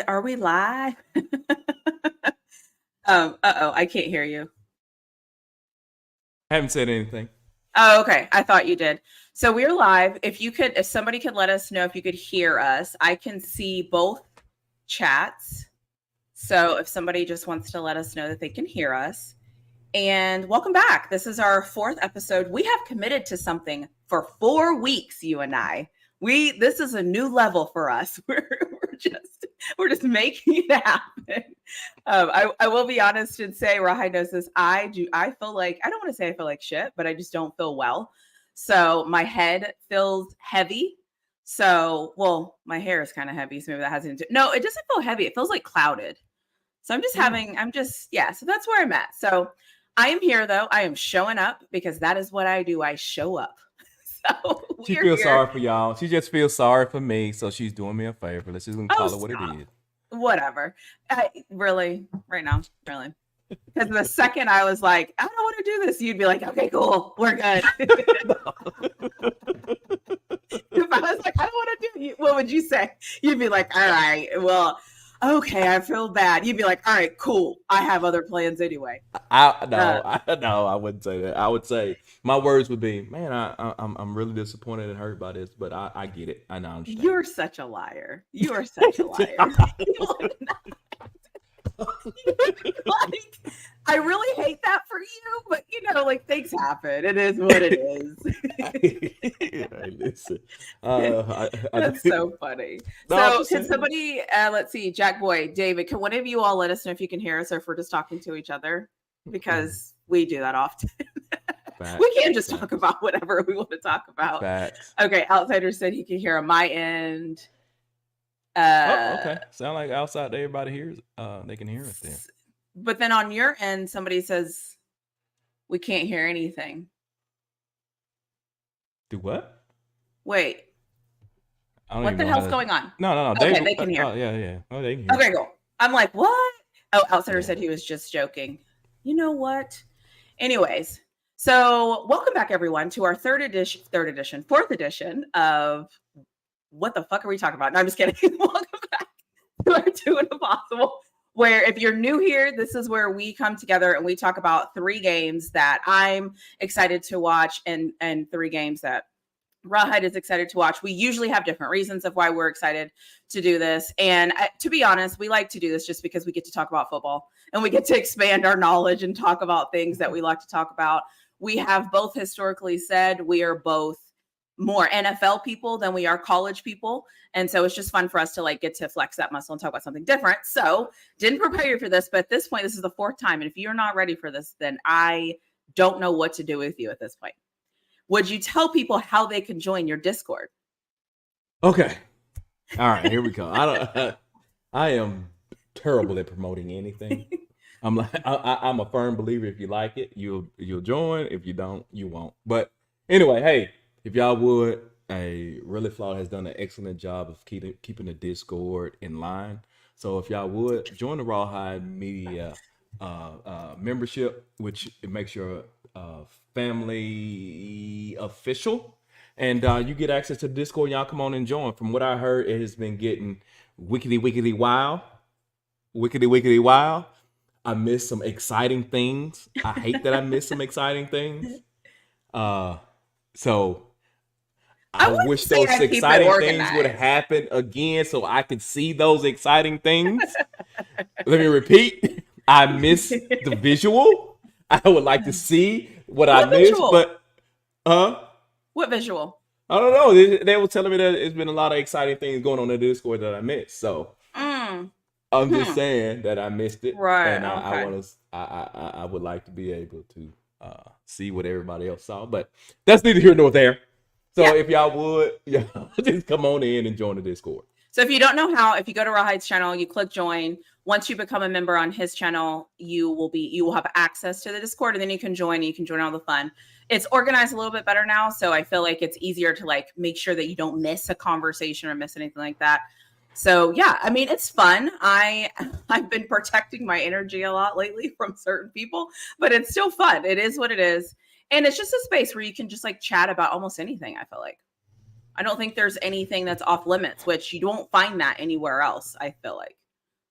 Are we live? I can't hear you. I haven't said anything. Oh, okay. I thought you did. So we're live. If somebody could let us know if you could hear us. I can see both chats. So if somebody just wants to let us know that they can hear us. And welcome back. This is our 4th episode. We have committed to something for 4 weeks, you and I. This is a new level for us. We're just making it happen. I will be honest and say, Rahai knows this. I feel like, I don't want to say I feel like shit, but I just don't feel well. So my head feels heavy. So, well, my hair is kind of heavy. So maybe that has anything to, no, it doesn't feel heavy. It feels like clouded. So so that's where I'm at. So I am here though. I am showing up because that is what I do. I show up. So She feels sorry for y'all. She just feels sorry for me, so she's doing me a favor. Let's just call it what it is. Whatever. Really, right now, really. Because the second I was like, I don't want to do this, you'd be like, okay, cool, we're good. If I was like, I don't want to do it, what would you say? You'd be like, all right, well, okay, I feel bad. You'd be like, all right, cool. I have other plans anyway. I wouldn't say that. I would say my words would be, man, I'm really disappointed and hurt by this, but I get it. I understand. You're such a liar. You are such a liar. Like, I really hate that for you, but like things happen. It is what it is. Listen, that's so funny. So can somebody, let's see, Jack Boy, David, can one of you all let us know if you can hear us or if we're just talking to each other? Because we do that often. We can't just talk about whatever we want to talk about. Facts. Okay, Outsider said he can hear on my end. Okay. Sound like outside everybody hears. They can hear us there. But then on your end, somebody says we can't hear anything. Do what? Wait. What the hell's going on? No. Okay, they can hear. Oh, yeah. Oh, they can hear. Okay, cool. I'm like, what? Oh, Outsider said he was just joking. You know what? Anyways, so welcome back, everyone, to our fourth edition of What the Fuck Are We Talking About? No, I'm just kidding. Welcome back to our Doing Impossible, where if you're new here, this is where we come together and we talk about 3 games that I'm excited to watch and 3 games that Rawhide is excited to watch. We usually have different reasons of why we're excited to do this. And to be honest, we like to do this just because we get to talk about football and we get to expand our knowledge and talk about things that we like to talk about. We have both historically said we are both more NFL people than we are college people. And so it's just fun for us to get to flex that muscle and talk about something different. So didn't prepare you for this, but at this point, this is the 4th time. And if you're not ready for this, then I don't know what to do with you at this point. Would you tell people how they can join your Discord? Okay. All right, here we go. I am terrible at promoting anything. I'm a firm believer. If you like it, you'll join. If you don't, you won't. But anyway, hey, if y'all would, Really Flawed has done an excellent job of keeping the Discord in line. So if y'all would join the Rawhide Media membership, which it makes your family official, and you get access to the Discord. Y'all come on and join. From what I heard, it has been getting wickedy wild. I missed some exciting things. I hate that I missed some exciting things. So I wish those exciting things would happen again so I could see those exciting things. Let me repeat. I miss the visual. I would like to see what I missed, but what visual? I don't know. They were telling me that there's been a lot of exciting things going on in the Discord that I missed. So I'm just saying that I missed it, right? And I would like to be able to see what everybody else saw, but that's neither here nor there. So if y'all would, just come on in and join the Discord. So if you don't know how, if you go to Rawhide's channel, you click join. Once you become a member on his channel, you will have access to the Discord, and then you can join all the fun. It's organized a little bit better now, so I feel like it's easier to make sure that you don't miss a conversation or miss anything like that. So yeah, I mean, it's fun. I've been protecting my energy a lot lately from certain people, but it's still fun. It is what it is. And it's just a space where you can just chat about almost anything, I feel like. I don't think there's anything that's off limits, which you don't find that anywhere else, I feel like.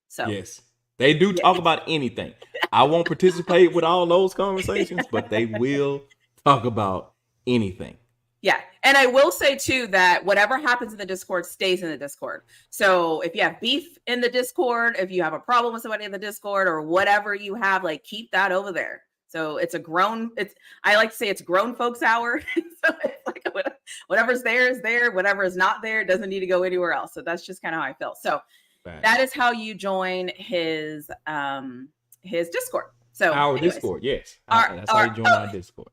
So yes, they do talk about anything. I won't participate with all those conversations, but they will talk about anything. Yeah. And I will say too that whatever happens in the Discord stays in the Discord. So if you have beef in the Discord, if you have a problem with somebody in the Discord or whatever you have, like keep that over there. So it's I like to say it's grown folks hour. So it's like whatever's there is there. Whatever is not there doesn't need to go anywhere else. So that's just kind of how I feel. So that is how you join his Discord. So our Discord, yes. That's how you join our Discord.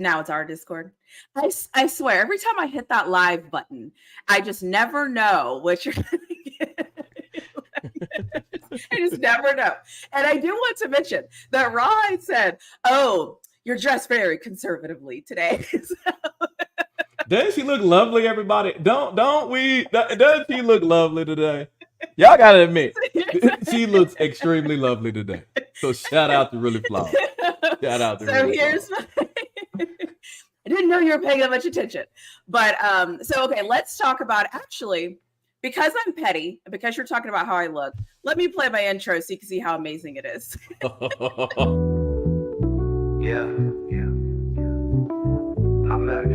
Now it's our Discord. I swear, every time I hit that live button, I just never know what you're going to get. I just never know. And I do want to mention that Ryan said, "Oh, you're dressed very conservatively today." Doesn't she look lovely, everybody? Don't we? Doesn't she look lovely today? Y'all gotta admit, she looks extremely lovely today. So shout out to Really Flawed. Shout out to Really Flawed. I didn't know you were paying that much attention. But so okay, let's talk about actually, because I'm petty, and because you're talking about how I look, let me play my intro so you can see how amazing it is. Yeah. I'm back.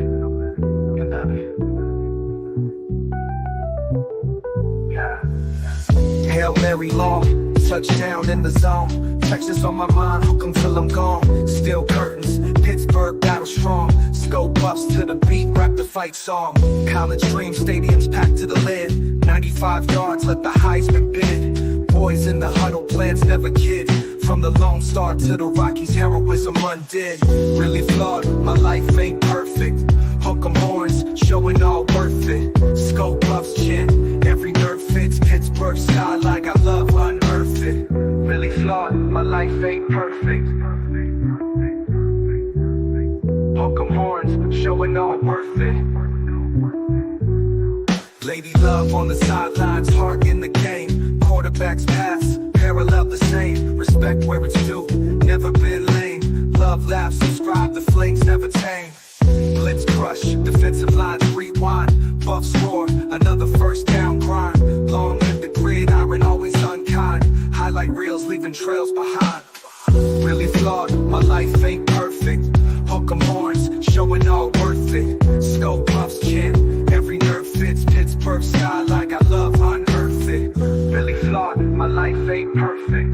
You're back. Yeah. Hail Mary long, touchdown in the zone. Texas on my mind, hook 'em till I'm gone. Steel curtains, Pittsburgh battle strong. Scope buffs to the beat, rap the fight song. College dream stadiums packed to the lid. 95 yards, let the Heisman bid. Boys in the huddle, plans never kid. From the Lone Star to the Rockies, heroism undid. Really flawed, my life ain't perfect. Hook 'em horns, showing all worth it. Scope buffs chin, every nerve fits. Pittsburgh skyline, I love unearth it. Really flawed, my life ain't perfect. Hook 'em horns, showing all worth it. Lady love on the sidelines, heart in the game. Quarterbacks pass, parallel the same. Respect where it's due, never been lame. Love laughs, subscribe, the flames never tame. Blitz crush, defensive lines rewind. Buffs roar, another first down grind. Long live the gridiron, always unkind. Highlight reels, leaving trails behind. Really flawed, my life ain't perfect. Hook 'em horns, showing all worth it. Scope buffs chin, every nerve fits. Pittsburgh skyline, I love unearth it. Really flawed, my life ain't perfect.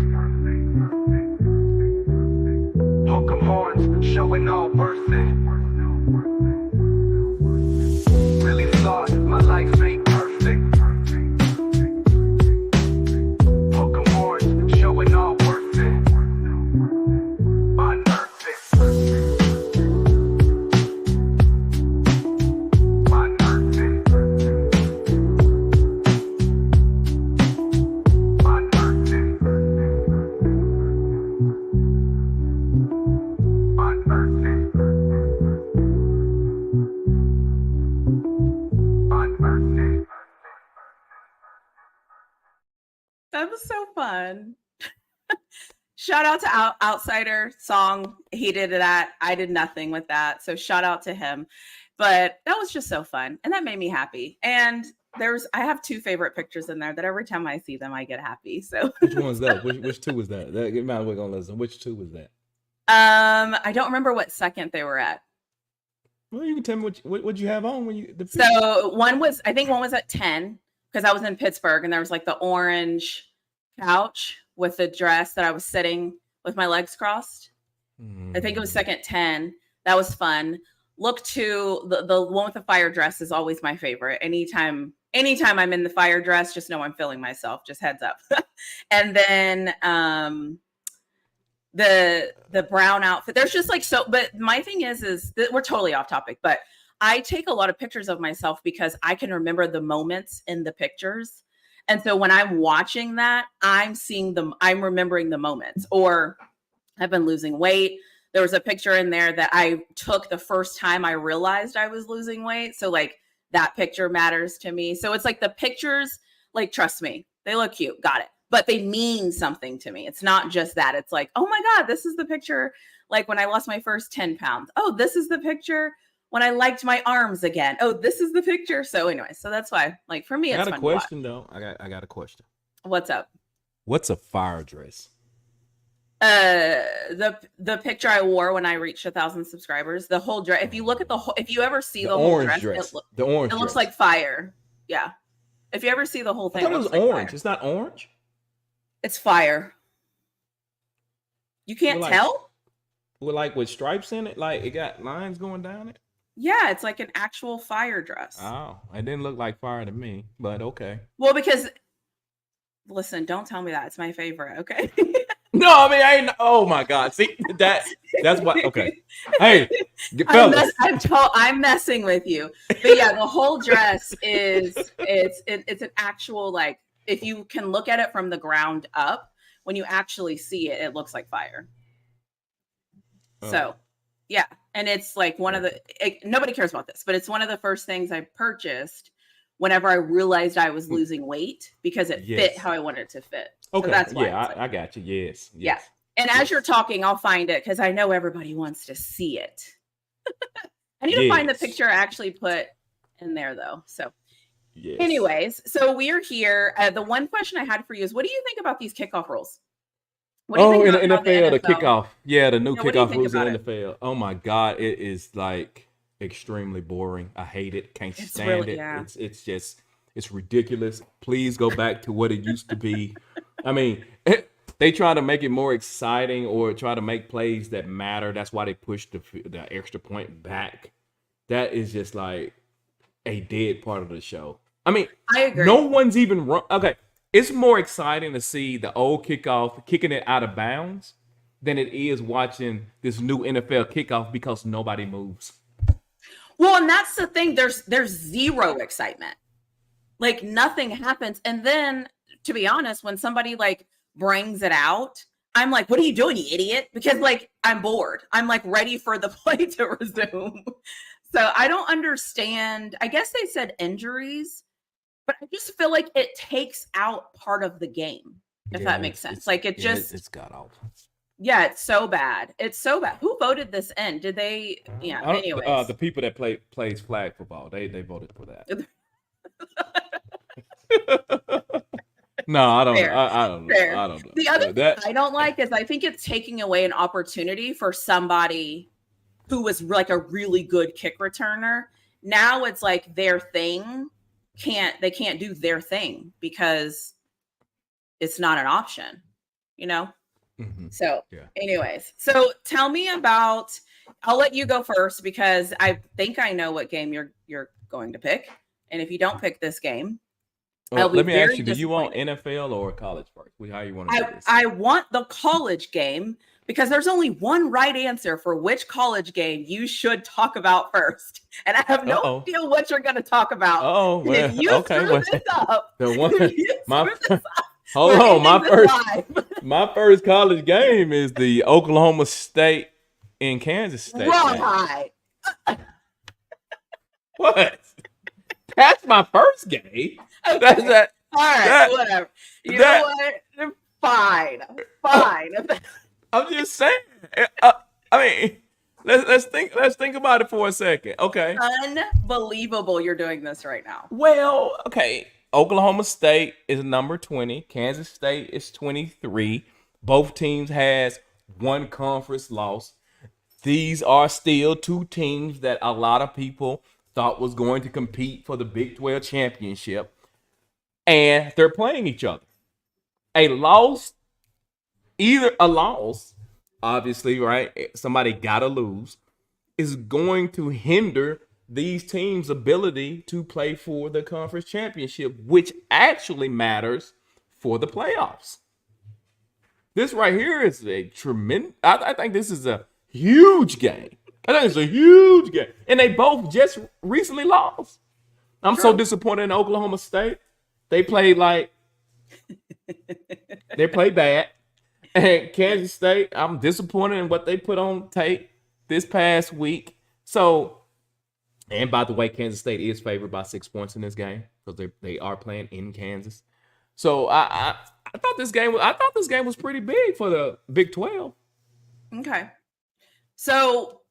Hook 'em horns, showing all worth it. Really flawed, my life ain't perfect. Hook 'em horns, showing all worth it. Unearth it. Unearth it. Unearth it. Unearth it. That was so fun. Shout out to Outsider song. He did that. I did nothing with that. So shout out to him. But that was just so fun. And that made me happy. And I have two favorite pictures in there that every time I see them, I get happy. So which one's that? Which two was that? Get my way on listen. Which two was that? I don't remember what second they were at. Well, you can tell me what you have on when you. So one was at 10 because I was in Pittsburgh and there was like the orange couch with the dress that I was sitting with my legs crossed. I think it was second 10. That was fun. Look to the one with the fire dress is always my favorite. Anytime I'm in the fire dress, just know I'm feeling myself. Just heads up. And then the brown outfit. There's just like so. But my thing is that we're totally off topic. But I take a lot of pictures of myself because I can remember the moments in the pictures. And so when I'm watching that, I'm seeing them. I'm remembering the moments. Or I've been losing weight. There was a picture in there that I took the first time I realized I was losing weight. So like that picture matters to me. So it's like the pictures, like, trust me, they look cute. Got it. But they mean something to me. It's not just that. It's like, oh my God, this is the picture. Like when I lost my first 10 pounds. Oh, this is the picture when I liked my arms again. Oh, this is the picture. So anyway, so that's why, like, for me, I it's got a fun to watch. question though. I got a question. What's up? What's a fire dress? The picture I wore when I reached 1,000 subscribers, the whole dress. If you look at the whole, if you ever see the whole orange dress, the orange it looks dress. like fire. Yeah. If you ever see the whole thing, I thought it was looks like orange. fire. It's not orange. It's fire. You can't tell? With stripes in it, like it got lines going down it. Yeah, it's like an actual fire dress. Oh, it didn't look like fire to me, but okay. Well, because listen, don't tell me that. It's my favorite, okay? No, I mean I ain't. Oh my God! See that's what. Okay, hey, fellas. I'm messing with you, but yeah, the whole dress is it's an actual, like, if you can look at it from the ground up, when you actually see it, it looks like fire. So, yeah, and it's like one of the nobody cares about this, but it's one of the first things I purchased whenever I realized I was losing weight because it fit how I wanted it to fit. Okay, so that's why I got you. Yes. Yeah. And as you're talking, I'll find it because I know everybody wants to see it. I need to find the picture I actually put in there, though. So, anyways, so we're here. The one question I had for you is, what do you think about these kickoff rules? What do you think about NFL, the kickoff. Yeah, the new kickoff rules in the NFL. Oh my God, it is like extremely boring. I hate it. Can't stand it. Yeah. It's ridiculous. Please go back to what it used to be. I mean, they try to make it more exciting or try to make plays that matter. That's why they push the extra point back. That is just like a dead part of the show. I mean, I agree. No one's even run. Okay, it's more exciting to see the old kickoff kicking it out of bounds than it is watching this new NFL kickoff because nobody moves. Well, and that's the thing. There's zero excitement. Like nothing happens. And then, to be honest, when somebody like brings it out, I'm like, what are you doing, you idiot? Because like, I'm bored. I'm like ready for the play to resume. So I don't understand. I guess they said injuries, but I just feel like it takes out part of the game, if that makes sense. Like it's got awful. Yeah, it's so bad. It's so bad. Who voted this in? Did they? Yeah. Anyways, the people that plays flag football, they voted for that. No, I don't. I don't know. I don't know. The other thing I don't like is I think it's taking away an opportunity for somebody who was like a really good kick returner. Now it's like their thing they can't do their thing because it's not an option, you know? Mm-hmm. So anyways, so tell me about, I'll let you go first because I think I know what game you're going to pick. And if you don't pick this game, let me ask you, do you want NFL or college first? How you want to do this? I want the college game because there's only one right answer for which college game you should talk about first. And I have no idea what you're going to talk about. Oh, well, if you screw this up, hold on, my first college game is the Oklahoma State and Kansas State. Right. What? That's my first game. Okay. That's that. All right, whatever. You know what? Fine. I'm just saying. I mean, let's think about it for a second. Okay. Unbelievable, you're doing this right now. Well, okay. Oklahoma State is number 20. Kansas State is 23. Both teams has one conference loss. These are still two teams that a lot of people thought was going to compete for the Big 12 championship. And they're playing each other. A loss, obviously, right? Somebody got to lose, is going to hinder these teams' ability to play for the conference championship, which actually matters for the playoffs. This right here is a tremendous, I think this is a huge game. And they both just recently lost. I'm so disappointed in Oklahoma State. They played bad. And Kansas State, I'm disappointed in what they put on tape this past week. So, and by the way, Kansas State is favored by 6 points in this game because they are playing in Kansas. So I thought this game was pretty big for the Big 12. Okay. So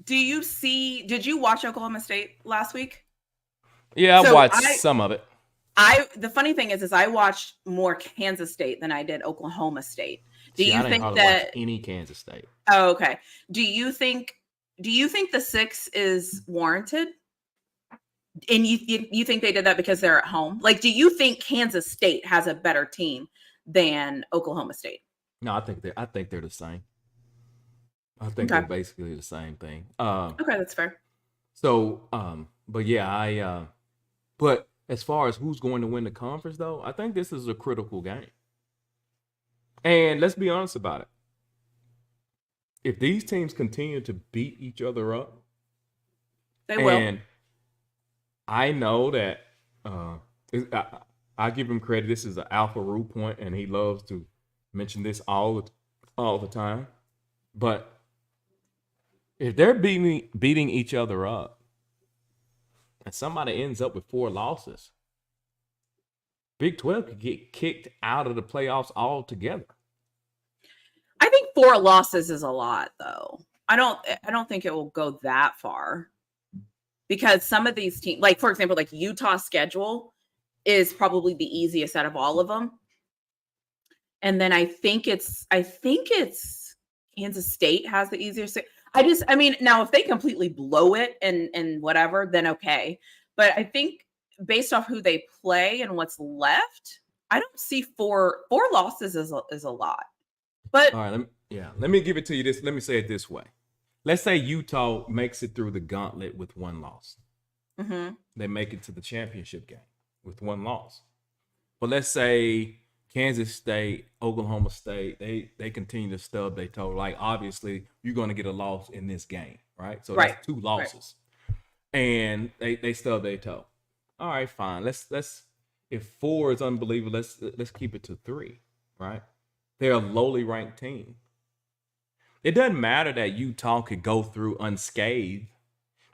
Did you watch Oklahoma State last week? Yeah, I So watched some of it. The funny thing is I watched more Kansas State than I did Oklahoma State. Do See, you I didn't think hardly watch that? any Kansas State. Oh, okay. Do you think the 6 is warranted? And you think they did that because they're at home? Like, do you think Kansas State has a better team than Oklahoma State? No, I think they're the same. I think Okay. they're basically the same thing. Okay, that's fair. So, but yeah, but as far as who's going to win the conference, though, I think this is a critical game. And let's be honest about it. If these teams continue to beat each other up, They will. and I know that I give him credit. This is an Alpha Rule point, and he loves to mention this all the time. But if they're beating each other up, and somebody ends up with 4 losses, Big 12 could get kicked out of the playoffs altogether. I think 4 losses is a lot, though. I don't think it will go that far, because some of these teams, like for example, like Utah's schedule is probably the easiest out of all of them. And then I think it's Kansas State has the easiest. I mean, now if they completely blow it and whatever, then okay. But I think based off who they play and what's left, I don't see 4 losses is a lot. But all right, let me give it to you this. Let me say it this way. Let's say Utah makes it through the gauntlet with 1 loss. mm-hmm. They make it to the championship game with 1 loss. But let's say Kansas State, Oklahoma State, they continue to stub their toe. Like, obviously, you're going to get a loss in this game, right? So that's 2 losses. Right. And they stub their toe. All right, fine. Let's if 4 is unbelievable, let's keep it to 3, right? They're a lowly ranked team. It doesn't matter that Utah could go through unscathed,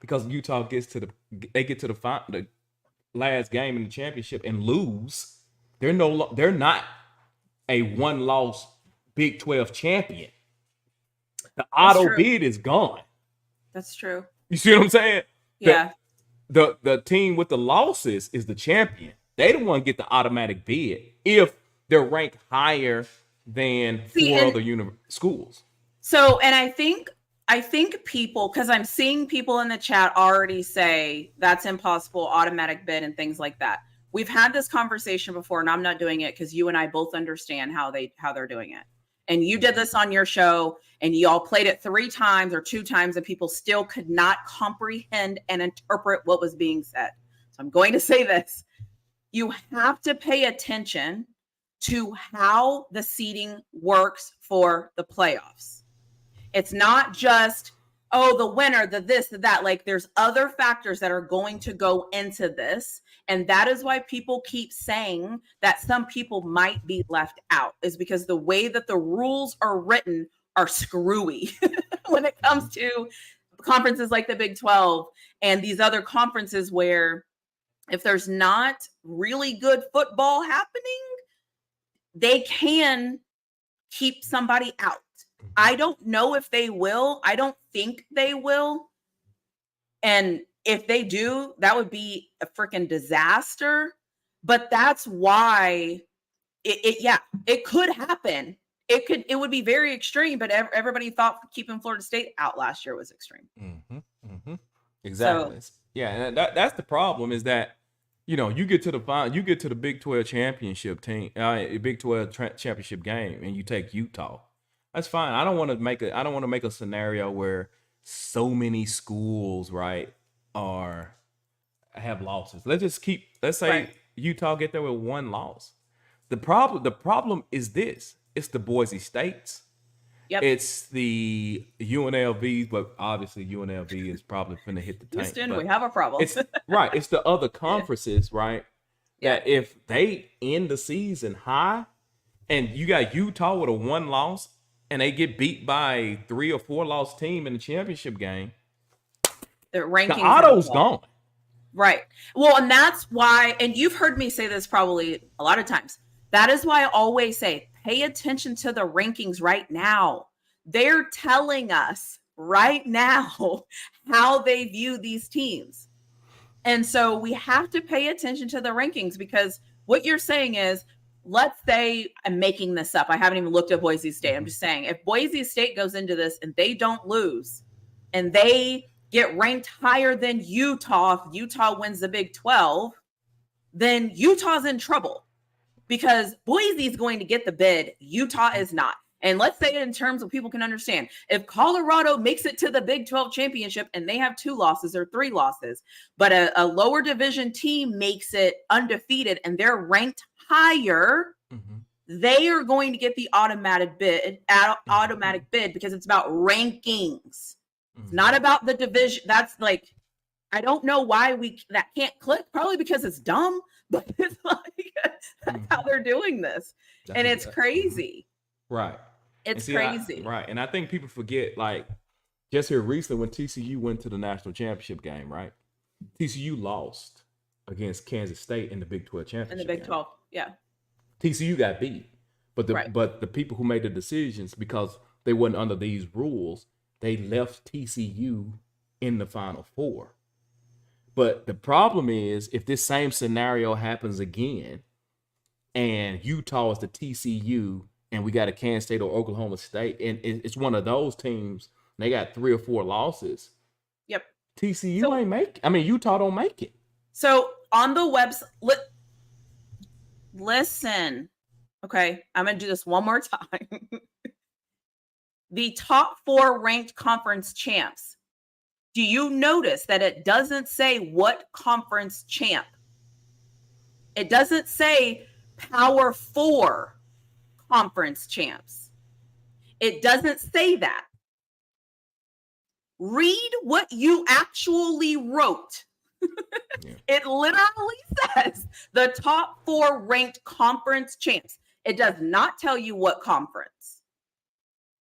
because Utah get to the last game in the championship and lose. They're not a 1-loss Big 12 champion. The auto bid is gone. That's true. You see what I'm saying? Yeah. The team with the losses is the champion. They don't want to get the automatic bid if they're ranked higher than 4 other schools. So, and I think people, because I'm seeing people in the chat already say that's impossible, automatic bid and things like that. We've had this conversation before, and I'm not doing it because you and I both understand how they're doing it. And you did this on your show, and you all played it 3 times or 2 times, and people still could not comprehend and interpret what was being said. So I'm going to say this. You have to pay attention to how the seeding works for the playoffs. It's not just, the winner, the this, the that. Like, there's other factors that are going to go into this. And that is why people keep saying that some people might be left out, is because the way that the rules are written are screwy when it comes to conferences like the Big 12 and these other conferences where if there's not really good football happening, they can keep somebody out. I don't know if they will. I don't think they will. And if they do, that would be a freaking disaster. But that's why it could happen. It would be very extreme, but everybody thought keeping Florida State out last year was extreme. Mm-hmm, mm-hmm. Exactly. So, yeah, and that's the problem, is that you get to the Big 12 championship team, Big 12 championship game, and you take Utah. That's fine. I don't want to make a scenario where so many schools, right, have losses. Let's say Utah get there with 1 loss. The problem is this. It's the Boise States. Yep. It's the UNLVs, but obviously UNLV is probably finna hit the tank. Houston, we have a problem. It's right. It's the other conferences, right? That if they end the season high, and you got Utah with a 1 loss, and they get beat by a 3 or 4 loss team in the championship game, the rankings, the auto's gone. Right. Well, and that's why, and you've heard me say this probably a lot of times. That is why I always say, pay attention to the rankings right now. They're telling us right now how they view these teams. And so we have to pay attention to the rankings, because what you're saying is, let's say, I'm making this up, I haven't even looked at Boise State. I'm just saying, if Boise State goes into this and they don't lose and they get ranked higher than Utah, if Utah wins the Big 12, then Utah's in trouble, because Boise is going to get the bid. Utah is not. And let's say it in terms of people can understand. If Colorado makes it to the Big 12 championship and they have 2 losses or 3 losses, but a lower division team makes it undefeated and they're ranked higher, they are going to get the automatic bid because it's about rankings. It's not about the division. That's like, I don't know why that can't click. Probably because it's dumb, but it's like, that's how they're doing this. And it's crazy. Right. It's crazy. Right. And I think people forget, like, just here recently when TCU went to the national championship game, right? TCU lost against Kansas State in the Big 12 championship. In the Big 12, yeah. TCU got beat. But the people who made the decisions, because they weren't under these rules, they left TCU in the Final Four. But the problem is, if this same scenario happens again and Utah is the TCU and we got a Kansas State or Oklahoma State, and it's one of those teams, and they got 3 or 4 losses. Yep. TCU ain't make it. I mean, Utah don't make it. So on the website, listen, okay, I'm going to do this one more time. The top 4 ranked conference champs. Do you notice that it doesn't say what conference champ? It doesn't say Power 4 conference champs. It doesn't say that. Read what you actually wrote. Yeah. It literally says the top 4 ranked conference champs. It does not tell you what conference.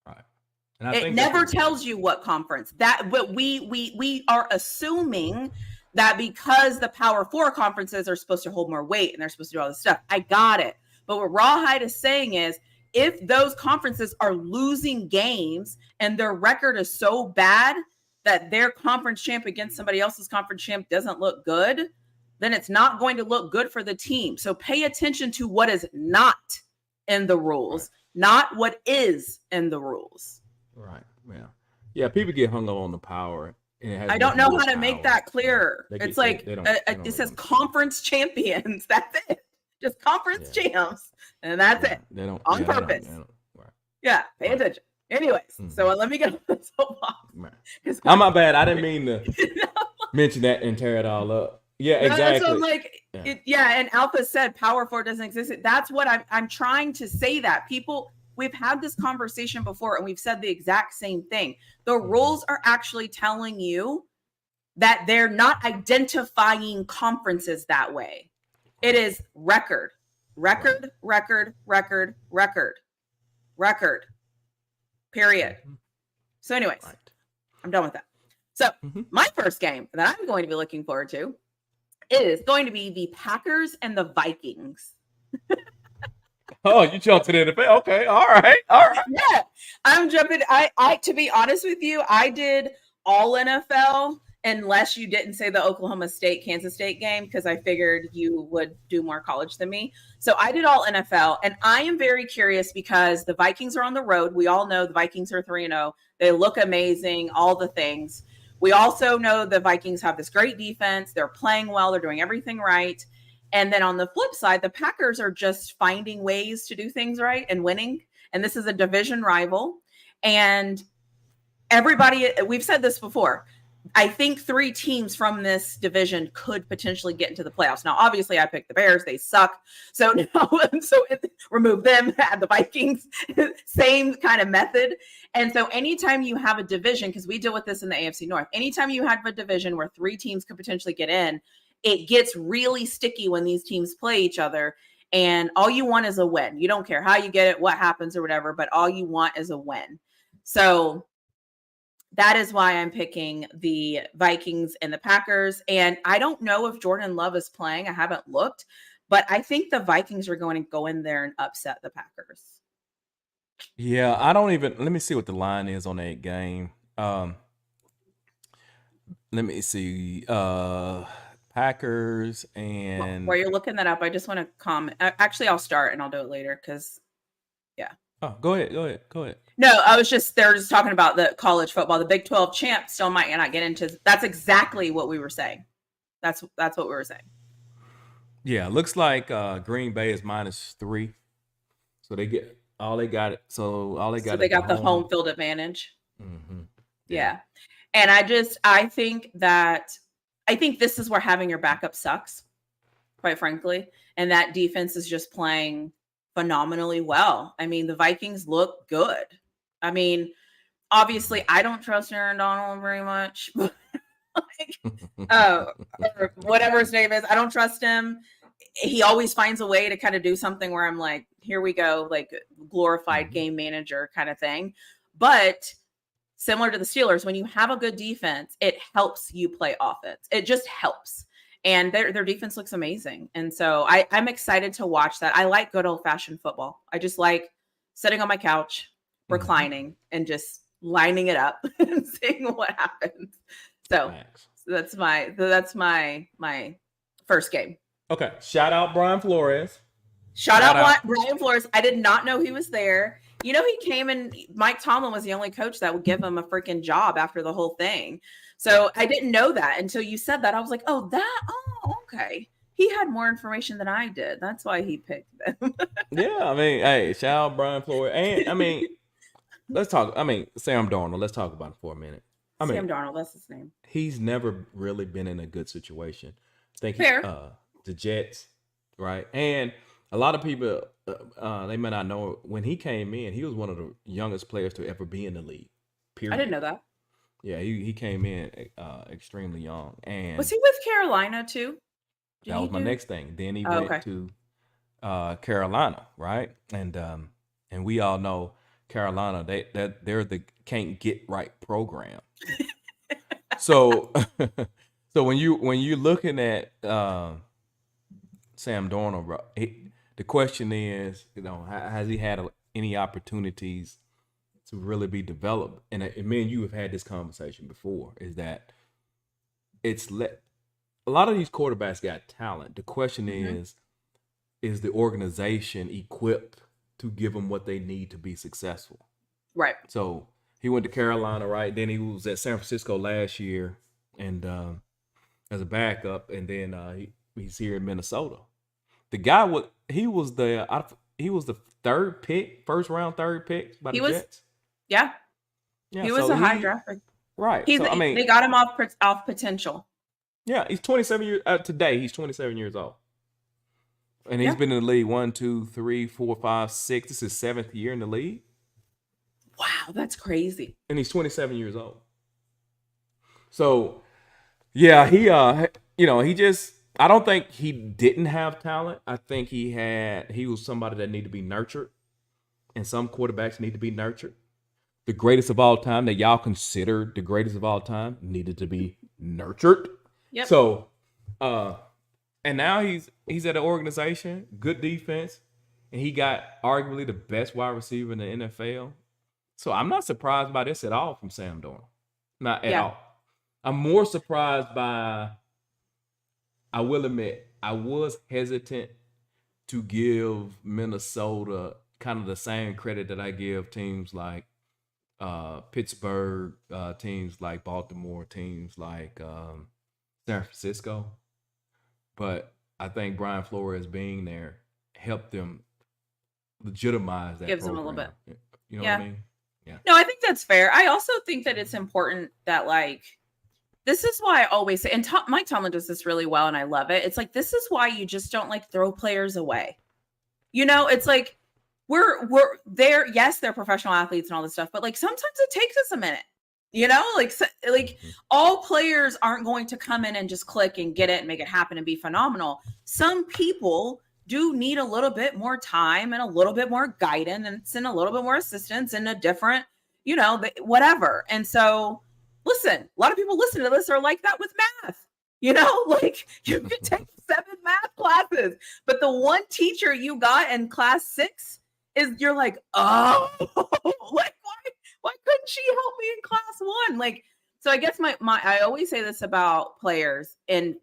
Right. And it never tells you what conference. But we are assuming that because the Power 4 conferences are supposed to hold more weight and they're supposed to do all this stuff. I got it. But what Rawhide is saying is, if those conferences are losing games and their record is so bad that their conference champ against somebody else's conference champ doesn't look good, then it's not going to look good for the team. So pay attention to what is not in the rules, not what is in the rules. Right. Yeah. People get hung up on the power. I don't know how to make that clearer. It's like it says conference champions. That's it. Just conference champs, and that's it. They don't on purpose. Yeah, pay attention. Anyways, so let me get on the soapbox. My bad. I didn't mean to mention that and tear it all up. Yeah, exactly. So I'm like, and Alpha said Power 4 doesn't exist. That's what I'm trying to say. That people, we've had this conversation before, and we've said the exact same thing. The rules are actually telling you that they're not identifying conferences that way. It is record. Period. So anyways, I'm done with that. So my first game that I'm going to be looking forward to is going to be the Packers and the Vikings. Oh, you jumped to the NFL. Okay. All right. Yeah, I'm jumping. I to be honest with you, I did all NFL. Unless you didn't say the Oklahoma State, Kansas State game, because I figured you would do more college than me. So I did all NFL, and I am very curious because the Vikings are on the road. We all know the Vikings are 3-0. They look amazing, all the things. We also know the Vikings have this great defense. They're playing well. They're doing everything right. And then on the flip side, the Packers are just finding ways to do things right and winning. And this is a division rival. And everybody, we've said this before, I think 3 teams from this division could potentially get into the playoffs. Now, obviously, I picked the Bears. They suck. So remove them, add the Vikings, same kind of method. And so anytime you have a division, because we deal with this in the AFC North, anytime you have a division where 3 teams could potentially get in, it gets really sticky when these teams play each other. And all you want is a win. You don't care how you get it, what happens or whatever, but all you want is a win. So that is why I'm picking the Vikings and the Packers. And I don't know if Jordan Love is playing. I haven't looked, but I think the Vikings are going to go in there and upset the Packers. Yeah, I don't even – let me see what the line is on that game. Um, let me see. Packers and While you're looking that up, I just want to comment. Actually, I'll start and I'll do it later because, yeah. oh, go ahead. No, they're just talking about the college football. The Big 12 champ still might not get into. That's exactly what we were saying. That's what we were saying. Yeah, looks like Green Bay is -3, so they get all they got. So all they got. So they got the home field advantage. Mm-hmm. Yeah. And I think this is where having your backup sucks, quite frankly. And that defense is just playing phenomenally well. I mean, the Vikings look good. I mean, obviously, I don't trust Aaron Donald very much. Or whatever his name is, I don't trust him. He always finds a way to kind of do something where I'm like, here we go, like glorified game manager kind of thing. But similar to the Steelers, when you have a good defense, it helps you play offense. It just helps. And their defense looks amazing. And so I'm excited to watch that. I like good old-fashioned football. I just like sitting on my couch, reclining, and just lining it up and seeing what happens. So that's my first game. Okay. Shout out Brian Flores. Shout out Brian Flores. I did not know he was there. You know, he came and Mike Tomlin was the only coach that would give him a freaking job after the whole thing. So I didn't know that until you said that. I was like, oh, okay. He had more information than I did. That's why he picked them. Yeah, I mean, hey, shout out Brian Flores. And I mean, let's talk. I mean, Sam Darnold. Let's talk about it for a minute. Sam Darnold, that's his name. He's never really been in a good situation. I think the Jets, right? And a lot of people, they may not know, when he came in, he was one of the youngest players to ever be in the league. Period. I didn't know that. Yeah, he came in extremely young. And was he with Carolina too? That was my next thing. Then he went to Carolina, right? And we all know Carolina, they're the can't get right program. So when you're looking at Sam Darnold, the question is, has he had any opportunities to really be developed? And me and you have had this conversation before, is that a lot of these quarterbacks got talent. The question is the organization equipped to give them what they need to be successful? Right. So he went to Carolina, right? Then he was at San Francisco last year, and as a backup, and then he's here in Minnesota. The guy was the third pick, first round third pick by the Jets. Yeah, he was a high draft pick. Right. They got him off potential. Yeah, he's 27 years today. He's 27 years old, and he's been in the league 1, 2, 3, 4, 5, 6. This is his 7th year in the league. Wow, that's crazy. And he's 27 years old. So, yeah, he just, I don't think he didn't have talent. I think he was somebody that needed to be nurtured. And some quarterbacks need to be nurtured. The greatest of all time that y'all considered the greatest of all time needed to be nurtured. Yep. So, and now he's at an organization, good defense, and he got arguably the best wide receiver in the NFL. So I'm not surprised by this at all from Sam Darnold. Not at all. I'm more surprised by, I will admit, I was hesitant to give Minnesota kind of the same credit that I give teams like Pittsburgh, teams like Baltimore, teams like San Francisco. But I think Brian Flores being there helped them legitimize that. Gives program. them a little bit. You know what I mean? Yeah. No, I think that's fair. I also think that it's important that, like, this is why I always say, and Mike Tomlin does this really well, and I love it. It's like, this is why you just don't like throw players away. It's like we're there. Yes, they're professional athletes and all this stuff, but like sometimes it takes us a minute. All players aren't going to come in and just click and get it and make it happen and be phenomenal. Some people do need a little bit more time and a little bit more guidance and a little bit more assistance and a different, whatever. And so, listen, a lot of people listen to this are like that with math. You could take 7 math classes, but the one teacher you got in class 6 is, you're like, oh, like, why Why couldn't she help me in class 1? Like, so I guess my I always say this about players in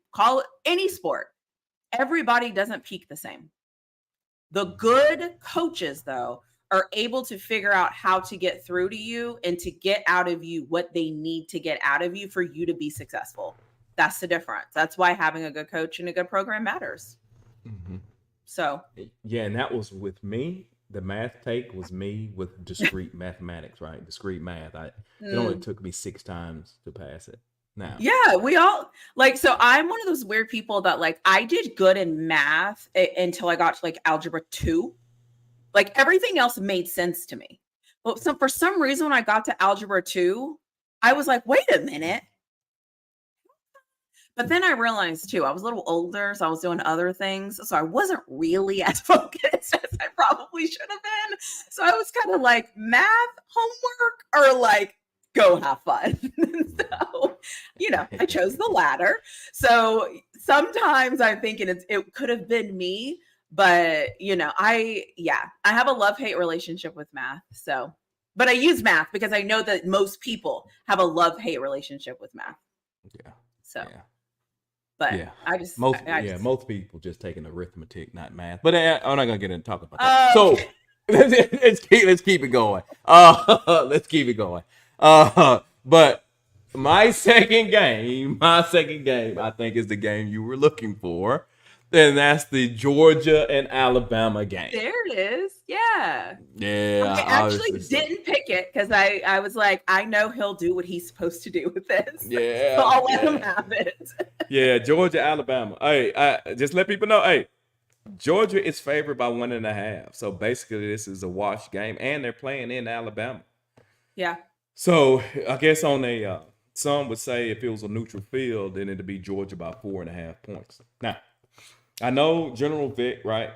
any sport. Everybody doesn't peak the same. The good coaches, though, are able to figure out how to get through to you and to get out of you what they need to get out of you for you to be successful. That's the difference. That's why having a good coach and a good program matters. Mm-hmm. So, yeah, and that was with me. The math take was me with discrete mathematics, right? Discrete math. It only took me 6 times to pass it. Now, yeah, we all like, so I'm one of those weird people that like, I did good in math until I got to like algebra 2. Like everything else made sense to me. But for some reason, when I got to algebra 2, I was like, wait a minute. But then I realized too, I was a little older, so I was doing other things. So I wasn't really as focused as I probably should have been. So I was kind of like, math homework or like, go have fun. So, I chose the latter. So sometimes I'm thinking it could have been me, but I have a love-hate relationship with math. So, but I use math because I know that most people have a love-hate relationship with math. Yeah. So, yeah. but yeah, most people just taking arithmetic, not math. But I'm not gonna get into talking about that. So let's keep it going. Let's keep it going. But my second game, I think is the game you were looking for. And that's the Georgia and Alabama game. There it is. Yeah. Yeah. I actually didn't pick it because I was like, I know he'll do what he's supposed to do with this. Yeah. So I'll let him have it. Yeah, Georgia, Alabama. Hey, just let people know, hey, Georgia is favored by 1.5. So basically this is a wash game and they're playing in Alabama. Yeah. So I guess on some would say if it was a neutral field, then it'd be Georgia by 4.5 points. Now, I know General Vic, right?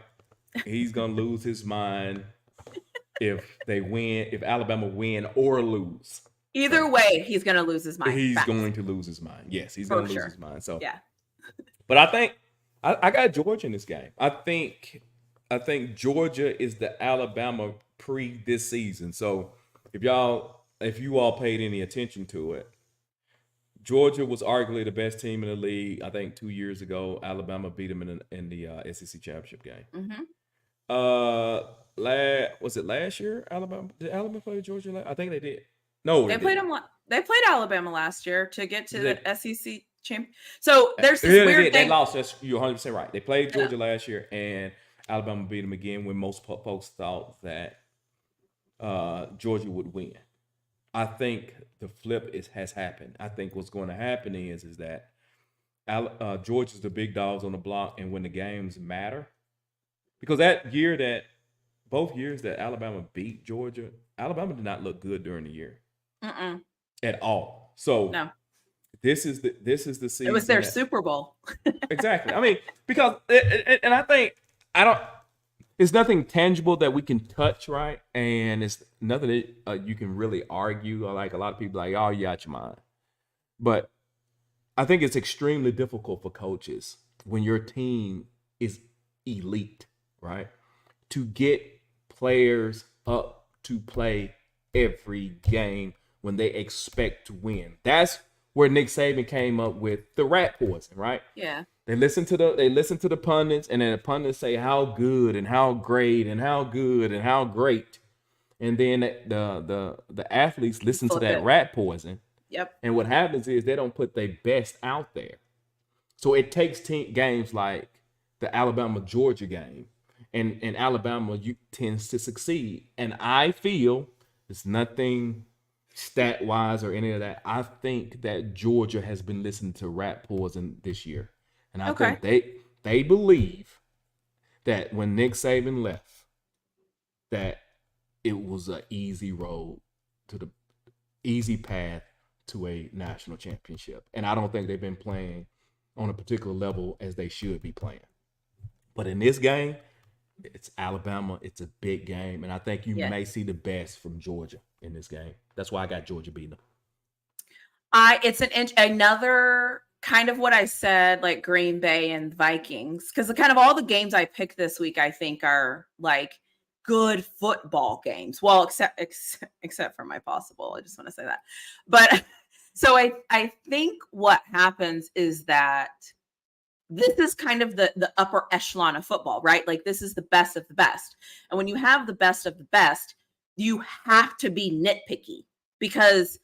He's gonna lose his mind if Alabama win or lose. Either way, he's gonna lose his mind. He's going to lose his mind. Yes, he's gonna lose his mind. So yeah. But I think I got Georgia in this game. I think Georgia is the Alabama pre this season. So if you all paid any attention to it, Georgia was arguably the best team in the league. I think 2 years ago, Alabama beat them in the SEC championship game. Mm-hmm. Was it last year? Did Alabama play Georgia? I think they did. No, they played them. They played Alabama last year to get to the SEC champ. So there's this weird thing. They lost. You're 100% right. They played Georgia last year, and Alabama beat them again when most folks thought that Georgia would win. I think the flip has happened. I think what's going to happen is that Georgia's the big dogs on the block, and when the games matter, because both years that Alabama beat Georgia, Alabama did not look good during the year at all. So no. This is the season. It was their Super Bowl. Exactly. I mean, because and I think it's nothing tangible that we can touch, right? And it's nothing that you can really argue. Like a lot of people, like, oh, you out your mind. But I think it's extremely difficult for coaches when your team is elite, right, to get players up to play every game when they expect to win. That's where Nick Saban came up with the rat poison, right? Yeah. They listen to the pundits, and then the pundits say how good and how great and how good and how great, and then the athletes listen to that rat poison. Yep. And what happens is they don't put their best out there. So it takes games like the Alabama-Georgia game, and Alabama tends to succeed. And I feel it's nothing stat-wise or any of that. I think that Georgia has been listening to rat poison this year. And I think they believe that when Nick Saban left, that it was an easy road to the easy path to a national championship. And I don't think they've been playing on a particular level as they should be playing. But in this game, it's Alabama. It's a big game. And I think you may see the best from Georgia in this game. That's why I got Georgia beating them. It's another kind of what I said, like Green Bay and Vikings, because kind of all the games I picked this week, I think are like good football games. Well, except for my possible. I just want to say that. But so I think what happens is that this is kind of the upper echelon of football, right? Like this is the best of the best. And when you have the best of the best, you have to be nitpicky because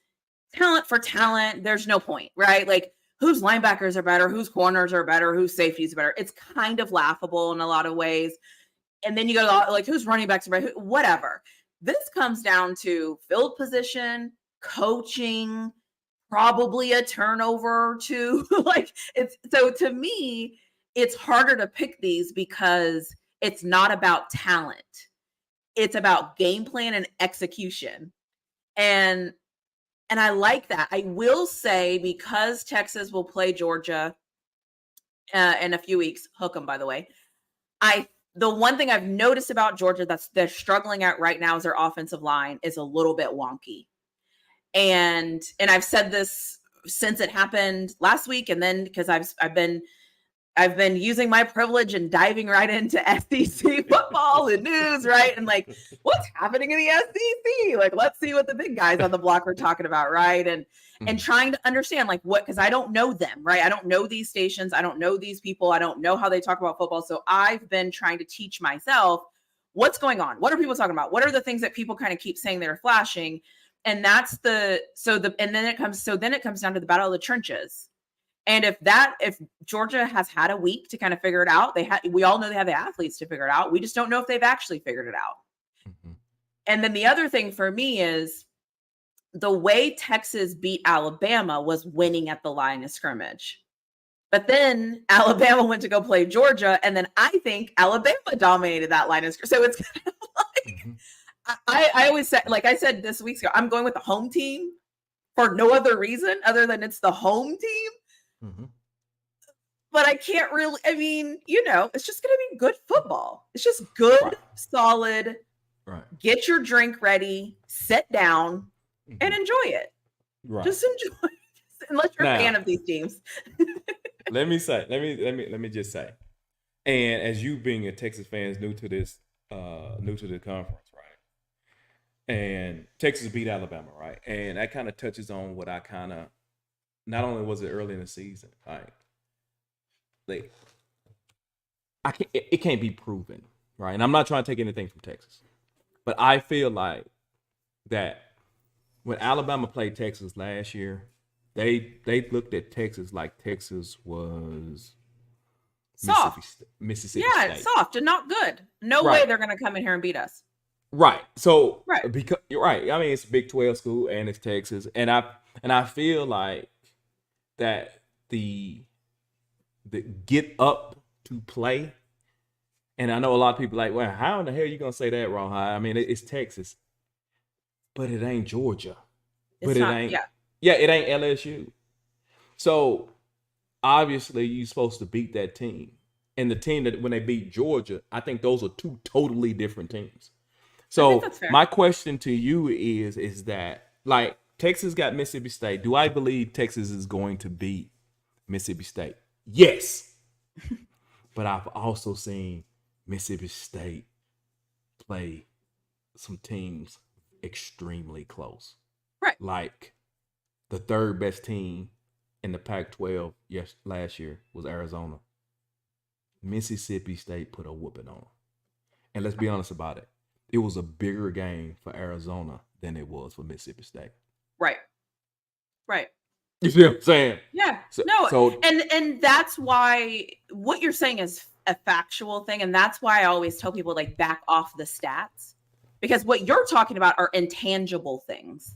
talent for talent, there's no point, right? Like whose linebackers are better, whose corners are better, whose safeties are better. It's kind of laughable in a lot of ways. And then you go like whose running backs are better, whatever. This comes down to field position, coaching, probably a turnover or two. Like it's so to me, it's harder to pick these because it's not about talent. It's about game plan and execution. And I like that. I will say because Texas will play Georgia in a few weeks, hook 'em by the way. The one thing I've noticed about Georgia that's they're struggling at right now is their offensive line is a little bit wonky. And I've said this since it happened last week, and then because I've been using my privilege and diving right into SEC football and news, right? And like, what's happening in the SEC? Like, let's see what the big guys on the block are talking about, right? And trying to understand like what, because I don't know them, right? I don't know these stations. I don't know these people. I don't know how they talk about football. So I've been trying to teach myself what's going on. What are people talking about? What are the things that people kind of keep saying they're flashing? And that's then it comes down to the battle of the trenches. And if Georgia has had a week to kind of figure it out, we all know they have the athletes to figure it out. We just don't know if they've actually figured it out. Mm-hmm. And then the other thing for me is the way Texas beat Alabama was winning at the line of scrimmage. But then Alabama went to go play Georgia, and then I think Alabama dominated that line of scrimmage. So it's kind of like mm-hmm. I always say, like I said this week ago, I'm going with the home team for no other reason other than it's the home team. Mm-hmm. But I can't really, I mean, it's just going to be good football. It's just good, right. Solid, right. Get your drink ready, sit down, mm-hmm. and enjoy it. Right. Just enjoy it, unless you're a fan of these teams. let me just say, and as you being a Texas fan, new to the conference, right? And Texas beat Alabama, right? And that kind of touches on what I kind of, not only was it early in the season, it can't be proven, right? And I'm not trying to take anything from Texas, but I feel like that when Alabama played Texas last year, they looked at Texas like Texas was soft, Mississippi State. Soft and not good. No way they're going to come in here and beat us. Right. So because you're right. I mean, it's a Big 12 school and it's Texas, and I feel like that the get up to play, and I know a lot of people like, well, how in the hell are you gonna say that, Rawhide? I mean, it's Texas, but it ain't Georgia, it ain't LSU. So obviously you're supposed to beat that team, and the team that when they beat Georgia, I think those are two totally different teams. So my question to you is that, like, Texas got Mississippi State. Do I believe Texas is going to beat Mississippi State? Yes. But I've also seen Mississippi State play some teams extremely close. Right. Like the third best team in the Pac-12 last year was Arizona. Mississippi State put a whooping on them. And let's be honest about it. It was a bigger game for Arizona than it was for Mississippi State. Right. You see what I'm saying? Yeah. And that's why what you're saying is a factual thing. And that's why I always tell people, like, back off the stats, because what you're talking about are intangible things,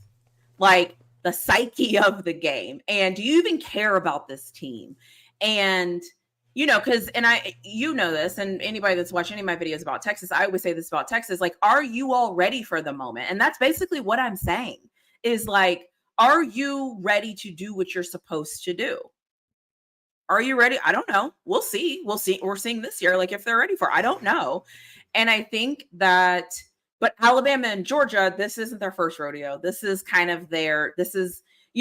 like the psyche of the game. And do you even care about this team? And because, and this, and anybody that's watched any of my videos about Texas, I always say this about Texas, like, are you all ready for the moment? And that's basically what I'm saying is, like, are you ready to do what you're supposed to do? Are you ready? I don't know. We'll see. We're seeing this year, like, if they're ready for it. I don't know. And I think that, but Alabama and Georgia, this isn't their first rodeo. This is kind of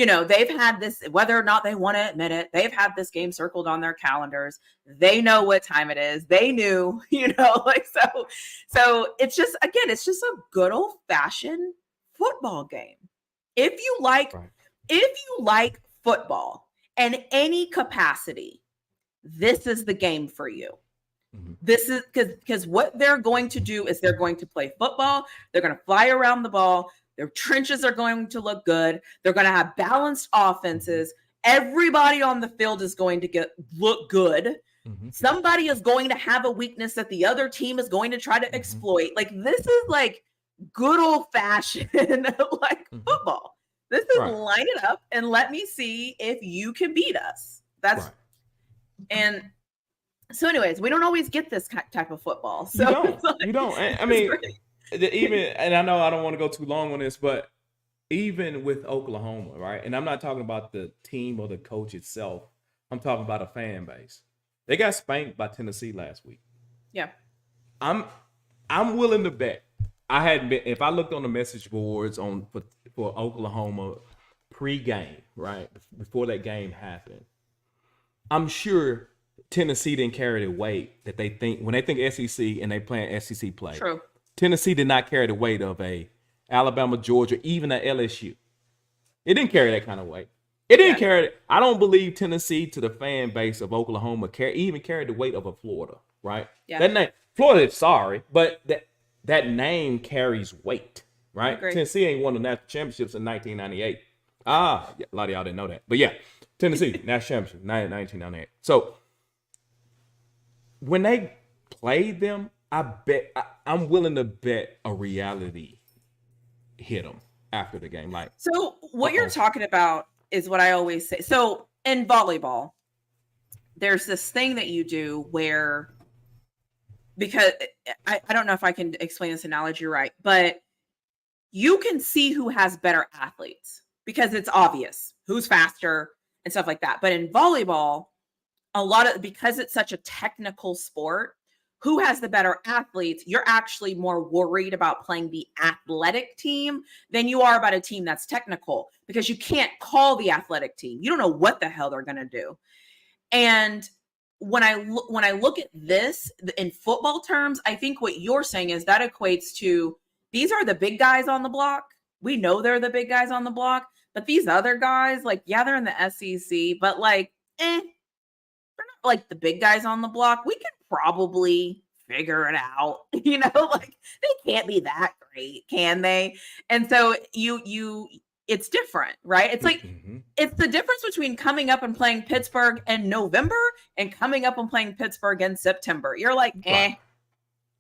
they've had this, whether or not they want to admit it, they've had this game circled on their calendars. They know what time it is. They knew, so it's just, again, it's just a good old fashioned football game. If you like football in any capacity, this is the game for you. Mm-hmm. This is because what they're going to do is they're going to play football. They're going to fly around the ball. Their trenches are going to look good. They're going to have balanced offenses. Everybody on the field is going to look good. Mm-hmm. Somebody is going to have a weakness that the other team is going to try to exploit. Like, this is like good old fashioned football. This is line it up and let me see if you can beat us. And so anyways, we don't always get this type of football. So you don't. I mean, even, and I know I don't want to go too long on this, but even with Oklahoma, right? And I'm not talking about the team or the coach itself. I'm talking about a fan base. They got spanked by Tennessee last week. Yeah. I'm willing to bet. If I looked on the message boards for Oklahoma pre-game, right, before that game happened, I'm sure Tennessee didn't carry the weight that they think when they think SEC and they playing SEC play. True. Tennessee did not carry the weight of a Alabama, Georgia, even a LSU. It didn't carry that kind of weight. It didn't carry. I don't believe Tennessee, to the fan base of Oklahoma, even carried the weight of a Florida. Right. Yeah. That name, Florida is sorry, but that name carries weight. Right. Tennessee ain't won the national championships in 1998. A lot of y'all didn't know that, but yeah, Tennessee national championship 1998. So when they played them, I'm willing to bet a reality hit them after the game. Like, so what you're talking about is what I always say. So in volleyball, there's this thing that you do where, because I don't know if I can explain this analogy right, but you can see who has better athletes because it's obvious who's faster and stuff like that. But in volleyball, because it's such a technical sport, who has the better athletes, you're actually more worried about playing the athletic team than you are about a team that's technical, because you can't call the athletic team. You don't know what the hell they're going to do. And when I look at this in football terms, I think what you're saying is that equates to, these are the big guys on the block. We know they're the big guys on the block, but these other guys, like, yeah, they're in the SEC, but like, they're not like the big guys on the block. We can probably figure it out, like, they can't be that great, can they? And so it's different, right? It's like, it's the difference between coming up and playing Pittsburgh in November and coming up and playing Pittsburgh in September. You're like, right,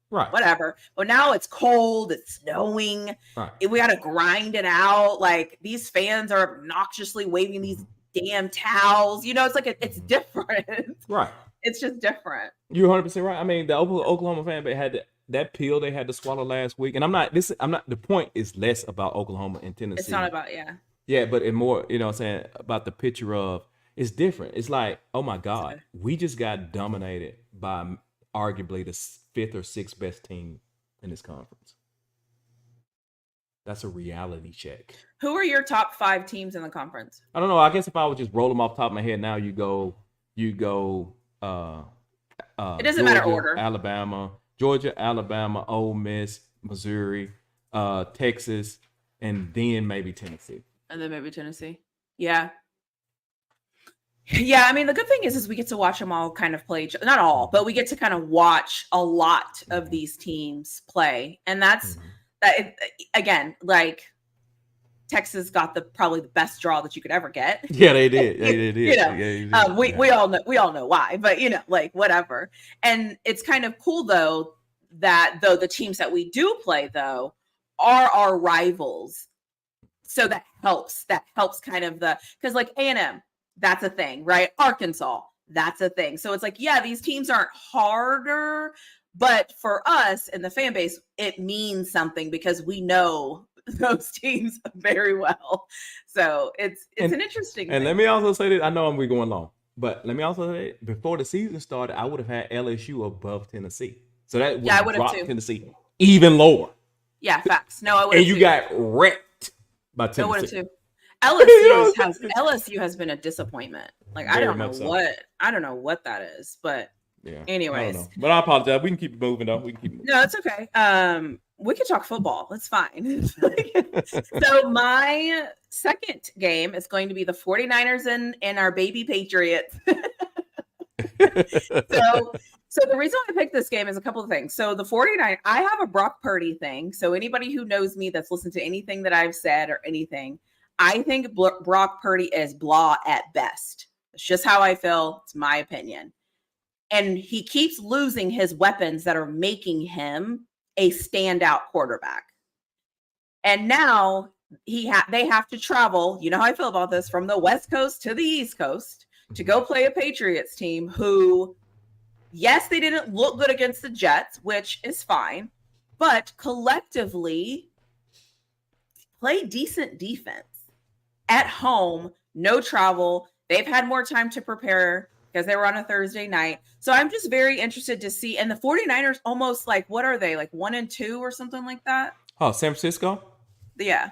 whatever. But now it's cold, it's snowing, we got to grind it out. Like, these fans are obnoxiously waving these damn towels. It's like, it's different. Right. It's just different. You're 100% right. I mean, the Oklahoma fan base had that pill they had to swallow last week. And the point is less about Oklahoma and Tennessee. It's not about, Yeah, but it more, what I'm saying, about the picture of, it's different. It's like, oh my God, we just got dominated by arguably the 5th or 6th best team in this conference. That's a reality check. Who are your top 5 teams in the conference? I don't know. I guess if I would just roll them off the top of my head now, you go it doesn't matter order. Georgia, Alabama, Ole Miss, Missouri, Texas, and then maybe Tennessee. Yeah. Yeah, I mean, the good thing is we get to watch them all kind of play, not all, but we get to kind of watch a lot of these teams play. And that's that, again, like, Texas got probably the best draw that you could ever get. Yeah, they did. They did. We all know why, but like, whatever. And it's kind of cool though that the teams that we do play though are our rivals. So that helps kind of because like A&M, that's a thing, right? Arkansas, that's a thing. So it's like, yeah, these teams aren't harder, but for us and the fan base, it means something because we know those teams very well. So it's an interesting and thing. Let me also say that, I know we're going long, but let me also say, before the season started, I would have had LSU above Tennessee. So that would have dropped Tennessee even lower. Yeah, facts. No, I would have. And you got wrecked by Tennessee. I would have too. LSU has been a disappointment. Like I Very don't know much so. what that is, but Yeah. anyways. I don't know. But I apologize. We can keep it moving though. We can keep moving. No, it's okay. We could talk football. It's fine. So my second game is going to be the 49ers and our baby Patriots. So the reason I picked this game is a couple of things. So the 49, I have a Brock Purdy thing. So anybody who knows me that's listened to anything that I've said or anything, I think Brock Purdy is blah at best. It's just how I feel. It's my opinion. And he keeps losing his weapons that are making him a standout quarterback. And now they have to travel. You know how I feel about this, from the West Coast to the East Coast to go play a Patriots team who, yes, they didn't look good against the Jets, which is fine, but collectively play decent defense at home, no travel. They've had more time to prepare because they were on a Thursday night. So I'm just very interested to see. And the 49ers almost like, what are they, like 1-2 or something like that? Oh, San Francisco? Yeah.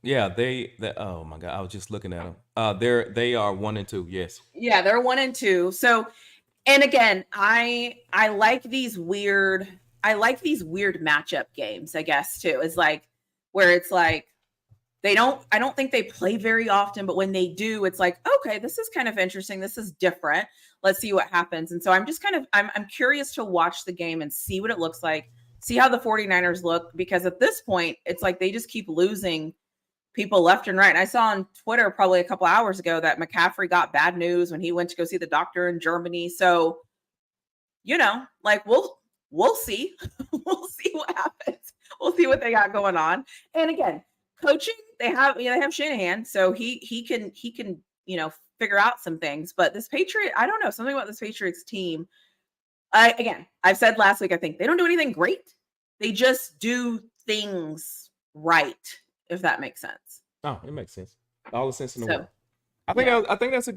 Yeah, they oh my God, I was just looking at them. They are 1-2, yes. Yeah, they're 1-2. So, and again, I like these weird matchup games, I guess, too. It's like where it's like I don't think they play very often, but when they do, it's like, okay, this is kind of interesting. This is different. Let's see what happens. And so I'm just I'm curious to watch the game and see what it looks like, see how the 49ers look, because at this point, it's like they just keep losing people left and right. And I saw on Twitter probably a couple hours ago that McCaffrey got bad news when he went to go see the doctor in Germany. So, like we'll see. We'll see what happens. We'll see what they got going on. And again, coaching, they have Shanahan, so he can figure out some things. But this Patriot, I don't know, something about this Patriots team. I've said last week, I think they don't do anything great. They just do things right, if that makes sense. Oh, it makes sense. All the sense in the world. Yeah. I think that's a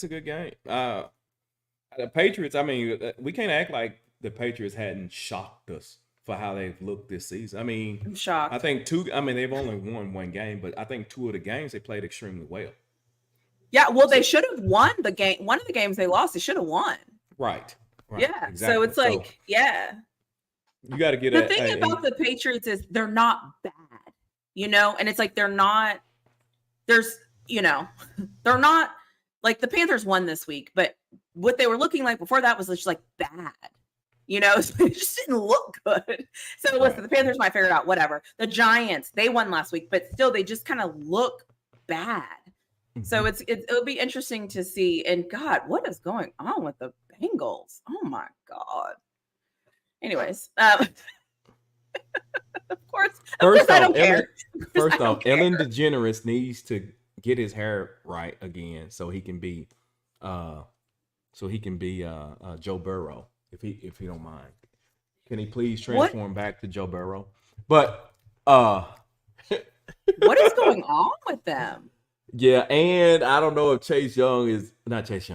good game. The Patriots, I mean, we can't act like the Patriots hadn't shocked us for how they've looked this season. I mean, I'm shocked. I think they've only won one game, but I think 2 of the games they played extremely well. Yeah, well, they should have won the game. One of the games they lost, they should have won. Right. Yeah. Exactly. So it's like, yeah. You got to get the thing about the Patriots is they're not bad, and it's like they're not. They're not like the Panthers won this week, but what they were looking like before that was just like bad. So it just didn't look good. So listen, the Panthers might figure it out, whatever. The Giants, they won last week, but still they just kind of look bad. Mm-hmm. So it'll be interesting to see. And God, what is going on with the Bengals? Oh my God. Anyways, of course I don't care. First off, Ellen DeGeneres needs to get his hair right again so he can be Joe Burrow. If he don't mind, can he please transform back to Joe Burrow? But what is going on with them? Yeah, and I don't know if Jamar Chase.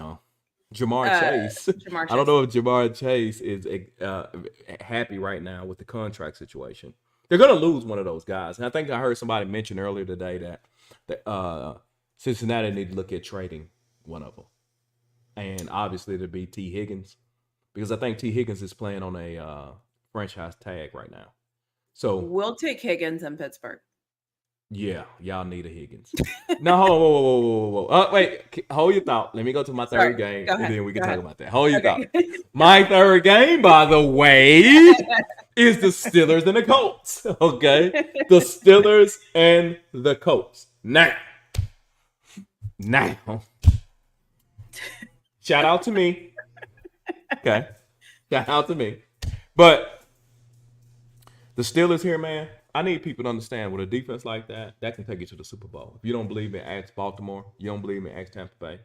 I don't know if Jamar Chase is happy right now with the contract situation. They're gonna lose one of those guys, and I think I heard somebody mention earlier today that Cincinnati need to look at trading one of them, and obviously it'd be T. Higgins. Because I think T. Higgins is playing on a franchise tag right now. So we'll take Higgins in Pittsburgh. Yeah, y'all need a Higgins. No, whoa. Wait, hold your thought. Let me go to my third game, and then we can talk about that. Hold your thought. My third game, by the way, is the Steelers and the Colts. Okay? The Steelers and the Colts. Now. Shout out to me. Okay. Shout out to me. But the Steelers here, man, I need people to understand with a defense like that can take you to the Super Bowl. If you don't believe me, ask Baltimore. You don't believe me, ask Tampa Bay.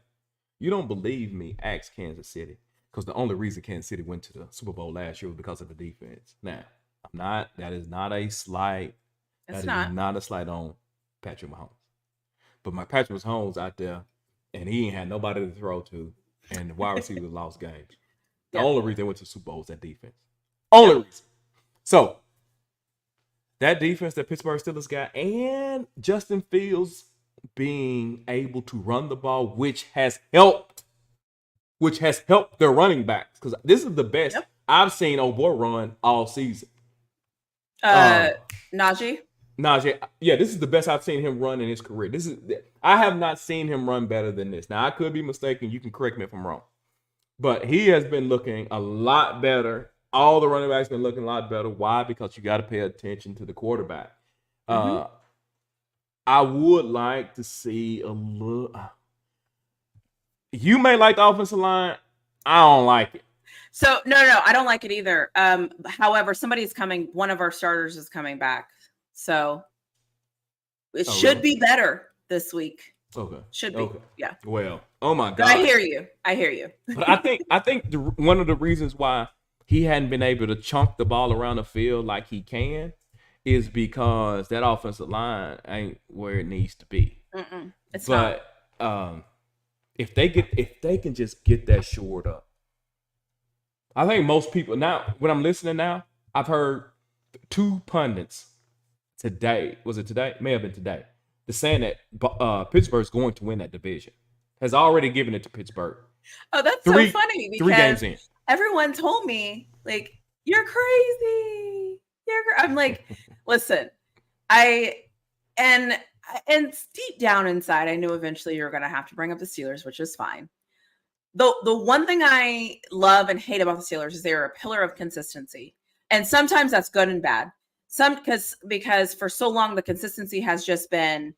You don't believe me, ask Kansas City. Because the only reason Kansas City went to the Super Bowl last year was because of the defense. Now, that is not a slight. That is not a slight on Patrick Mahomes. But my Patrick Mahomes out there, and he ain't had nobody to throw to, and the wide receivers lost games. The only reason they went to the Super Bowl was that defense. Only reason. So, that defense that Pittsburgh Steelers got and Justin Fields being able to run the ball, which has helped their running backs. Because this is the best I've seen old boy run all season. Najee. Najee, yeah, this is the best I've seen him run in his career. I have not seen him run better than this. Now I could be mistaken. You can correct me if I'm wrong, but he has been looking a lot better. All the running backs been looking a lot better. Why? Because you got to pay attention to the quarterback. I would like to see a little. You may like the offensive line. I don't like it. So no, I don't like it either. However, somebody's coming. One of our starters is coming back, so it should be better this week. Okay, should be. Okay. Yeah. Well, oh my God. But I hear you. But I think one of the reasons why he hadn't been able to chunk the ball around the field like he can is because that offensive line ain't where it needs to be. It's not. If they can just get that shored up. I think most people now, when I'm listening now, I've heard 2 pundits today. Was it today? May have been today. They're saying that Pittsburgh's going to win that division. Has already given it to Pittsburgh. Oh, that's so funny because 3 games in. Everyone told me, like, you're crazy. I'm like, listen, and deep down inside, I knew eventually you were going to have to bring up the Steelers, which is fine. The one thing I love and hate about the Steelers is they're a pillar of consistency. And sometimes that's good and bad. Because for so long, the consistency has just been,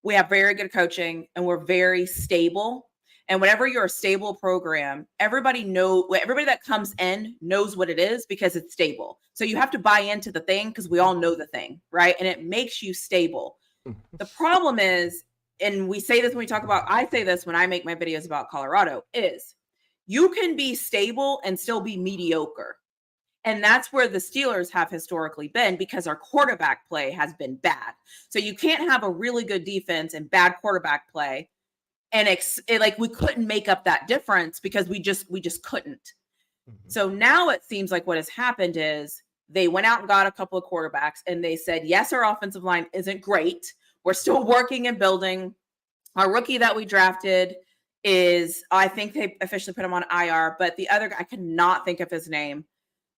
we have very good coaching and we're very stable. And whenever you're a stable program, everybody that comes in knows what it is because it's stable. So you have to buy into the thing because we all know the thing, right? And it makes you stable. The problem is, and I say this when I make my videos about Colorado, is you can be stable and still be mediocre. And that's where the Steelers have historically been because our quarterback play has been bad. So you can't have a really good defense and bad quarterback play. And we couldn't make up that difference because we just couldn't. So now it seems like what has happened is they went out and got a couple of quarterbacks and they said, yes, our offensive line isn't great. We're still working and building. Our rookie that we drafted I think they officially put him on IR, but the other guy, I could not think of his name,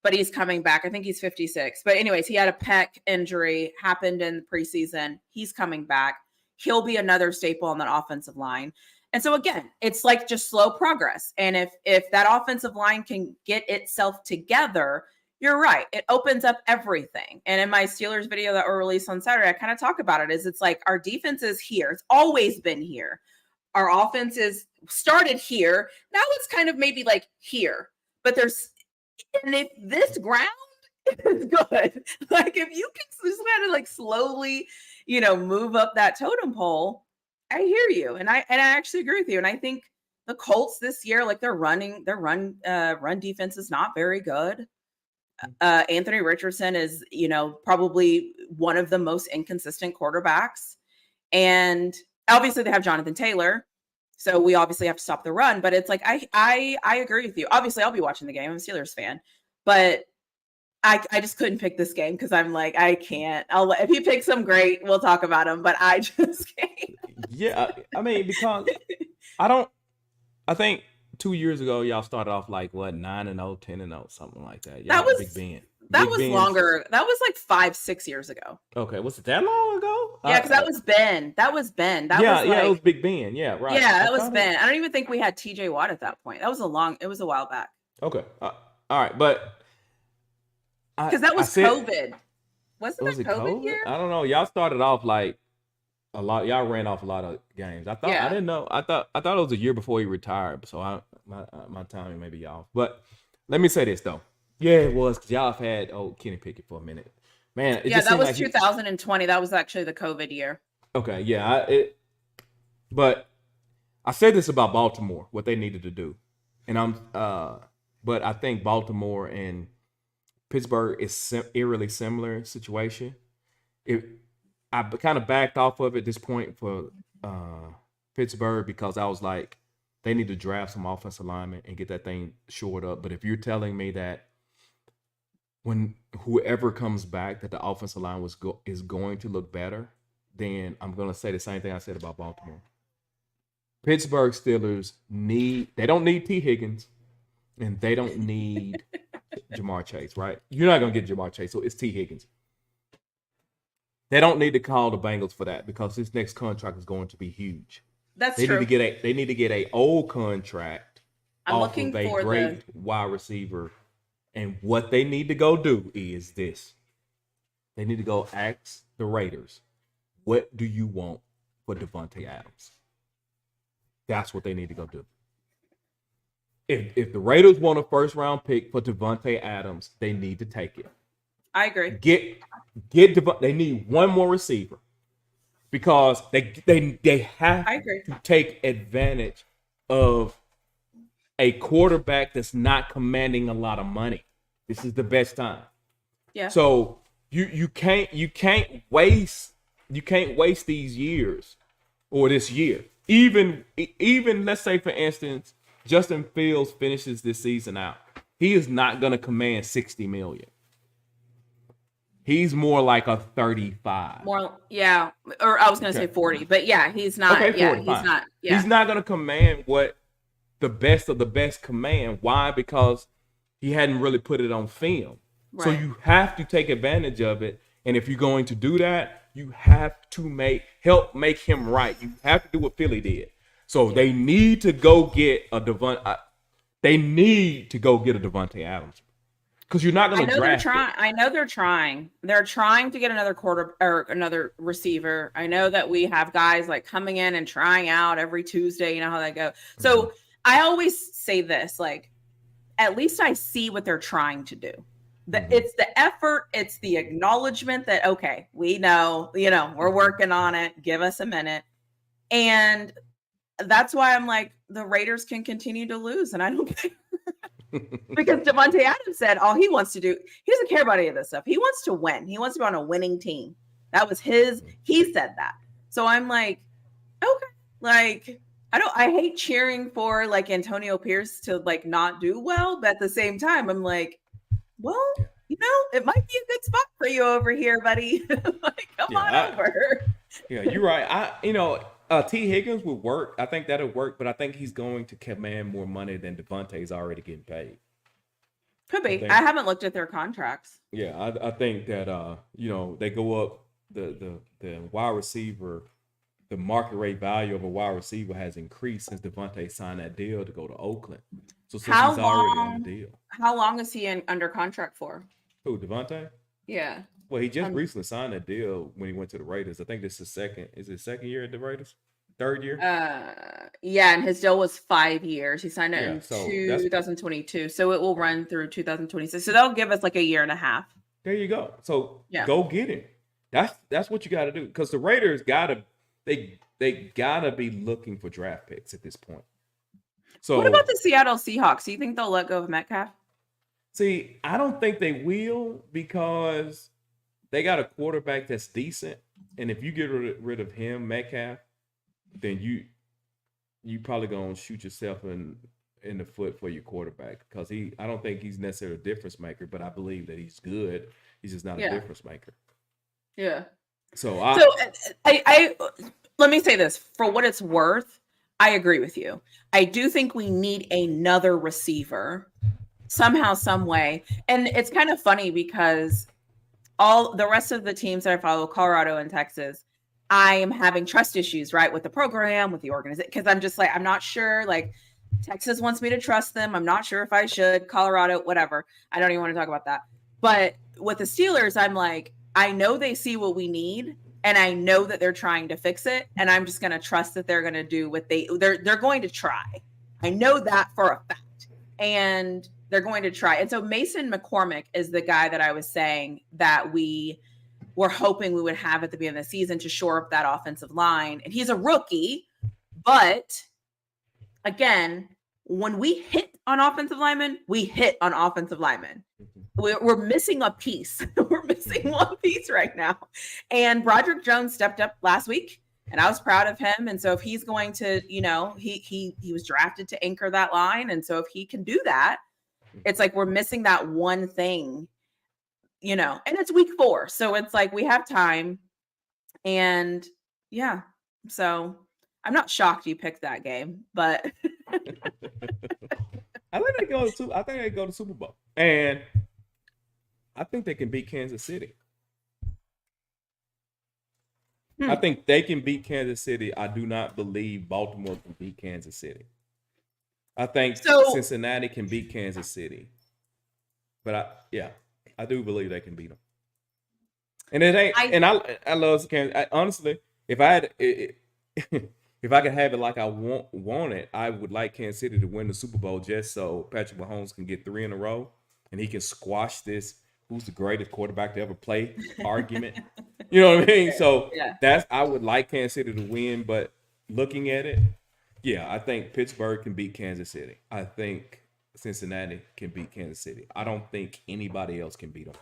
but he's coming back. I think he's 56. But anyways, he had a pec injury, happened in the preseason. He's coming back. He'll be another staple on that offensive line. And so again, it's like just slow progress. And if that offensive line can get itself together, you're right. It opens up everything. And in my Steelers video that were released on Saturday, I kind of talk about it. It's like our defense is here. It's always been here. Our offense is started here. Now it's kind of maybe like here. But and if this ground is good, like if you can just kind of like slowly, move up that totem pole, I hear you. And I actually agree with you. And I think the Colts this year, like their run defense is not very good. Anthony Richardson is, probably one of the most inconsistent quarterbacks. And obviously they have Jonathan Taylor. So we obviously have to stop the run. But it's like, I agree with you. Obviously, I'll be watching the game. I'm a Steelers fan. But I just couldn't pick this game because I'm like, I can't. If you pick some great, we'll talk about them. But I just can't. Yeah, I mean, because I think 2 years ago, y'all started off like, 9-0, 10-0, something like that. That was Big Ben. That was longer. That was like 5-6 years ago. Okay, was it that long ago? Yeah, because that was Ben. That was Ben. It was Big Ben. Yeah, right. Yeah, that was Ben. I don't even think we had TJ Watt at that point. It was a while back. Okay, all right, but because that was COVID. Wasn't that COVID year? I don't know. Y'all started off like a lot. Y'all ran off a lot of games. I didn't know. I thought it was a year before he retired. So my timing may be off. But let me say this though. Yeah, it was because y'all have had Kenny Pickett for a minute, man. That was 2020. That was actually the COVID year. Okay, yeah. But I said this about Baltimore, what they needed to do, and but I think Baltimore and Pittsburgh is eerily similar situation. I kind of backed off of it at this point for Pittsburgh because I was like, they need to draft some offensive linemen and get that thing shored up. But if you're telling me that when whoever comes back that the offensive line is going to look better, then I'm going to say the same thing I said about Baltimore. Pittsburgh Steelers they don't need T. Higgins, and they don't need Jamar Chase, right? You're not going to get Jamar Chase, so it's T. Higgins. They don't need to call the Bengals for that because this next contract is going to be huge. That's true. They need to get a old contract I'm off looking of a for great wide receiver. And what they need to go do is this. They need to go ask the Raiders, what do you want for Devontae Adams? That's what they need to go do. If the Raiders want a first-round pick for Devontae Adams, they need to take it. I agree. They need one more receiver because they have to take advantage of a quarterback that's not commanding a lot of money. This is the best time. Yeah. So you can't waste these years or this year. Even let's say for instance, Justin Fields finishes this season out. He is not going to command $60 million. He's more like a 35. More, yeah. Or I was going to say 40, but yeah, he's not. Okay, 40, yeah, he's fine. not. Yeah. He's not going to command what the best of the best command. Why? Because he hadn't really put it on film. Right. So you have to take advantage of it. And if you're going to do that, you have to help make him right. You have to do what Philly did. So they need to go get a Devontae Adams. Because you're not going to draft it. I know they're trying. They're trying to get another another receiver. I know that we have guys like coming in and trying out every Tuesday. You know how that goes. So I always say this, like, at least I see what they're trying to do. It's the effort. It's the acknowledgement that, okay, we know, we're working on it. Give us a minute. And that's why I'm like, the Raiders can continue to lose. And I don't care. Because Devontae Adams said all he wants to do, he doesn't care about any of this stuff. He wants to win. He wants to be on a winning team. That was he said that. So I'm like, okay, like, I hate cheering for like Antonio Pierce to like not do well, but at the same time, I'm like, well, it might be a good spot for you over here, buddy. Like, come on over. Yeah, you're right. T. Higgins would work. I think that'll work, but I think he's going to command more money than Devontae's already getting paid. Could be. I haven't looked at their contracts. Yeah, I think that they go up the wide receiver, the market rate value of a wide receiver has increased since Devontae signed that deal to go to Oakland. So since he's already in the deal. How long is he under contract for? Who, Devontae? Yeah. Well, he just recently signed that deal when he went to the Raiders. I think this is his second year at the Raiders? Third year? Yeah, and his deal was 5 years. He signed it in 2022. So it will run through 2026. So they'll give us like a year and a half. There you go. So go get him. That's what you got to do. Because the Raiders gotta be looking for draft picks at this point. So what about the Seattle Seahawks? Do you think they'll let go of Metcalf? See, I don't think they will because they got a quarterback that's decent. And if you get rid of him, Metcalf, then you probably gonna shoot yourself in the foot for your quarterback because I don't think he's necessarily a difference maker, but I believe that he's good. He's just not a difference maker. Yeah. So I let me say this for what it's worth. I agree with you. I do think we need another receiver somehow, some way. And it's kind of funny because all the rest of the teams that I follow, Colorado and Texas, I am having trust issues, right, with the program, with the organization, because I'm just like, I'm not sure. Like, Texas wants me to trust them. I'm not sure if I should. Colorado, whatever. I don't even want to talk about that. But with the Steelers, I'm like, I know they see what we need, and I know that they're trying to fix it, and I'm just going to trust that they're going to do what they're going to try. I know that for a fact, and they're going to try. And so Mason McCormick is the guy that I was saying that we were hoping we would have at the beginning of the season to shore up that offensive line. And he's a rookie, but again, when we hit on offensive linemen, we hit on offensive linemen. We're missing a piece. We're missing one piece right now. And Broderick Jones stepped up last week, and I was proud of him. And so if he's going to, he was drafted to anchor that line. And so if he can do that, it's like we're missing that one thing, and it's week 4. So it's like we have time. And yeah, so I'm not shocked you picked that game, but I think they go to Super Bowl, and I think they can beat Kansas City. I think they can beat Kansas City. I do not believe Baltimore can beat Kansas City. I think Cincinnati can beat Kansas City, but I do believe they can beat them. And it ain't. I love Kansas. Honestly, if I had if I could have it like I want it, I would like Kansas City to win the Super Bowl just so Patrick Mahomes can get 3 in a row and he can squash this who's the greatest quarterback to ever play argument. You know what I mean? So I would like Kansas City to win, but looking at it, I think Pittsburgh can beat Kansas City. I think Cincinnati can beat Kansas City. I don't think anybody else can beat them.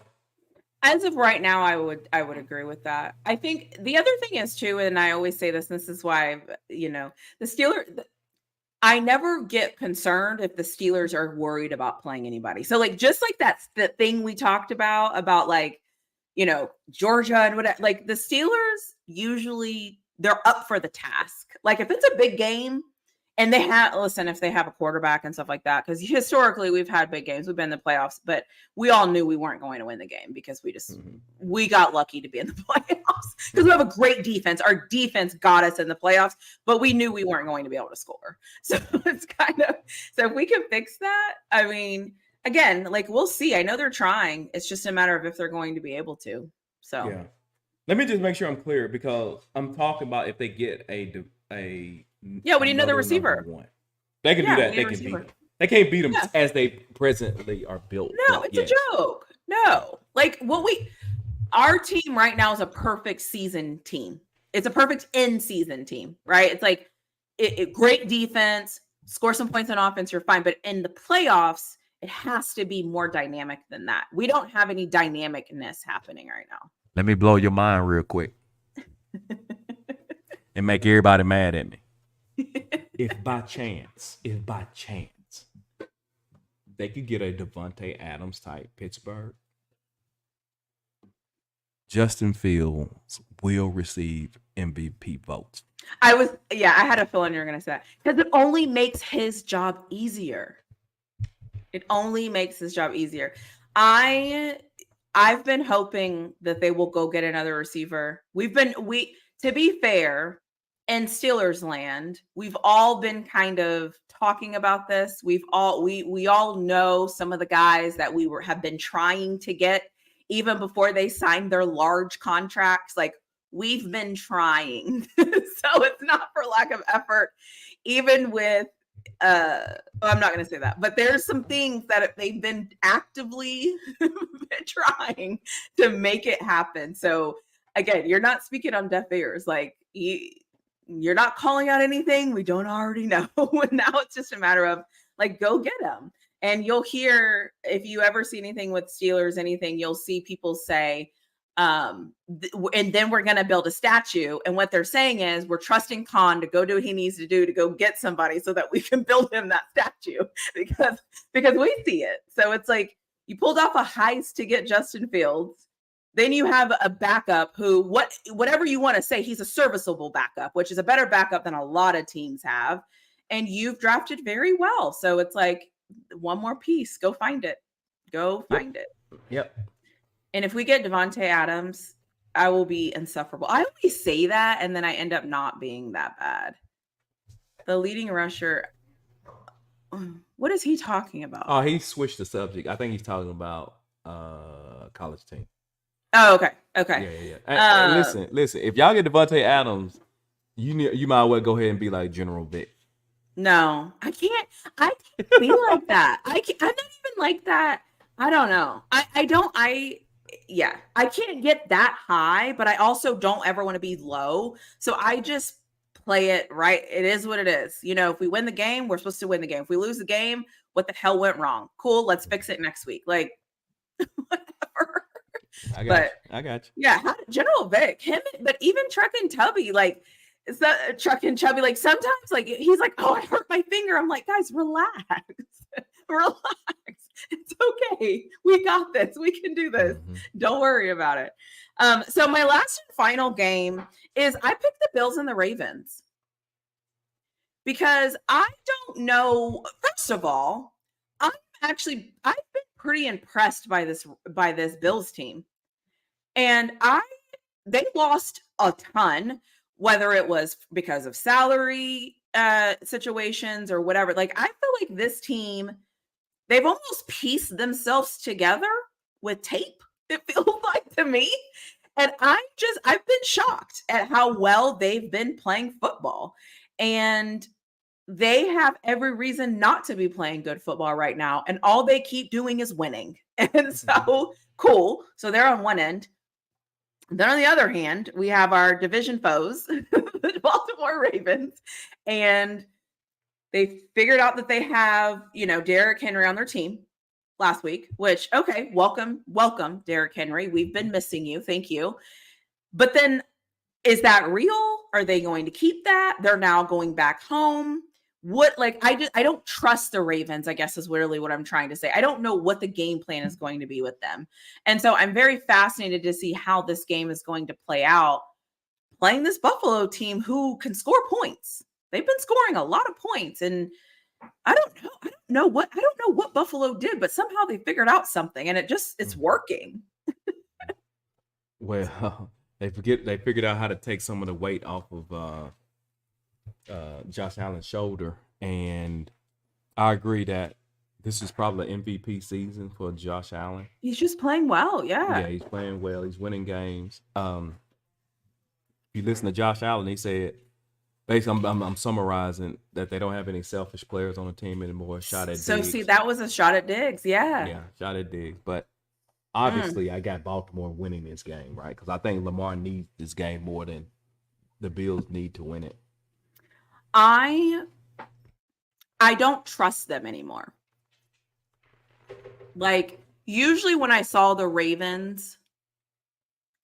As of right now, I would agree with that. I think the other thing is too, and I always say this, and this is why, the Steelers, I never get concerned if the Steelers are worried about playing anybody. So like, just like that's the thing we talked about like, Georgia and whatever, like the Steelers usually they're up for the task. Like if it's a big game and if they have a quarterback and stuff like that, because historically we've had big games, we've been in the playoffs, but we all knew we weren't going to win the game because we got lucky to be in the playoffs because we have a great defense. Our defense got us in the playoffs, but we knew we weren't going to be able to score. So it's so if we can fix that, I mean, again, like we'll see. I know they're trying. It's just a matter of if they're going to be able to. So let me just make sure I'm clear because I'm talking about if they get we need another receiver. They can do that. They can beat them. They can't beat them as they presently are built. No, it's a joke. No, like our team right now is a perfect season team. It's a perfect in-season team, right? It's like great defense, score some points on offense, you're fine. But in the playoffs, it has to be more dynamic than that. We don't have any dynamicness happening right now. Let me blow your mind real quick and make everybody mad at me. If by chance they could get a Devontae Adams type Pittsburgh, Justin Fields will receive MVP votes. I had a feeling you were going to say that because it only makes his job easier. I've been hoping that they will go get another receiver. To be fair, in Steelers land, we've all been kind of talking about this. We all know some of the guys that have been trying to get even before they signed their large contracts. Like we've been trying. So it's not for lack of effort, even with I'm not going to say that, but there's some things that they've been actively trying to make it happen. So again, you're not speaking on deaf ears. Like you're not calling out anything we don't already know. Now it's just a matter of like, go get them. And you'll hear, if you ever see anything with Steelers, anything, you'll see people say, and then we're going to build a statue. And what they're saying is we're trusting Khan to go do what he needs to do to go get somebody so that we can build him that statue because we see it. So it's like you pulled off a heist to get Justin Fields. Then you have a backup who, whatever you want to say, he's a serviceable backup, which is a better backup than a lot of teams have. And you've drafted very well. So it's like one more piece. Go find it. Yep. And if we get Devontae Adams, I will be insufferable. I always say that, and then I end up not being that bad. The leading rusher, what is he talking about? Oh, he switched the subject. I think he's talking about college team. Oh, okay. Yeah. Listen. If y'all get Devontae Adams, you might well go ahead and be like General Vic. No, I can't be like that. I'm not even like that. I don't know. I can't get that high, but I also don't ever want to be low. So I just play it right. It is what it is. If we win the game, we're supposed to win the game. If we lose the game, what the hell went wrong? Cool. Let's fix it next week. Like, whatever. I got you. Yeah. General Vic, but even Truck and Tubby, like, it's that Truck and Chubby, like sometimes like he's like, oh, I hurt my finger. I'm like, guys, relax. It's okay. We got this. We can do this. Don't worry about it. So my last and final game is I picked the Bills and the Ravens because I don't know. First of all, I've been pretty impressed by this Bills team, and they lost a ton, whether it was because of salary situations or whatever. Like, I feel like this team, they've almost pieced themselves together with tape, it feels like to me. And I've been shocked at how well they've been playing football. And they have every reason not to be playing good football right now. And all they keep doing is winning. And so, cool. So they're on one end. Then on the other hand, we have our division foes, the Baltimore Ravens, and they figured out that they have, Derrick Henry on their team last week, which, okay, welcome, Derrick Henry. We've been missing you. Thank you. But then, is that real? Are they going to keep that? They're now going back home. I don't trust the Ravens, I guess is literally what I'm trying to say. I don't know what the game plan is going to be with them. And so I'm very fascinated to see how this game is going to play out, playing this Buffalo team who can score points. They've been scoring a lot of points, and I don't know what Buffalo did, but somehow they figured out something, and it's working. Well, they figured out how to take some of the weight off of Josh Allen's shoulder, and I agree that this is probably an MVP season for Josh Allen. He's just playing well, yeah, he's playing well. He's winning games. If you listen to Josh Allen, he said, basically, I'm summarizing that they don't have any selfish players on the team anymore. Shot at so Diggs. See, that was a shot at Diggs, yeah, shot at Diggs. But obviously, I got Baltimore winning this game, right? Because I think Lamar needs this game more than the Bills need to win it. I don't trust them anymore. Like, usually when I saw the Ravens,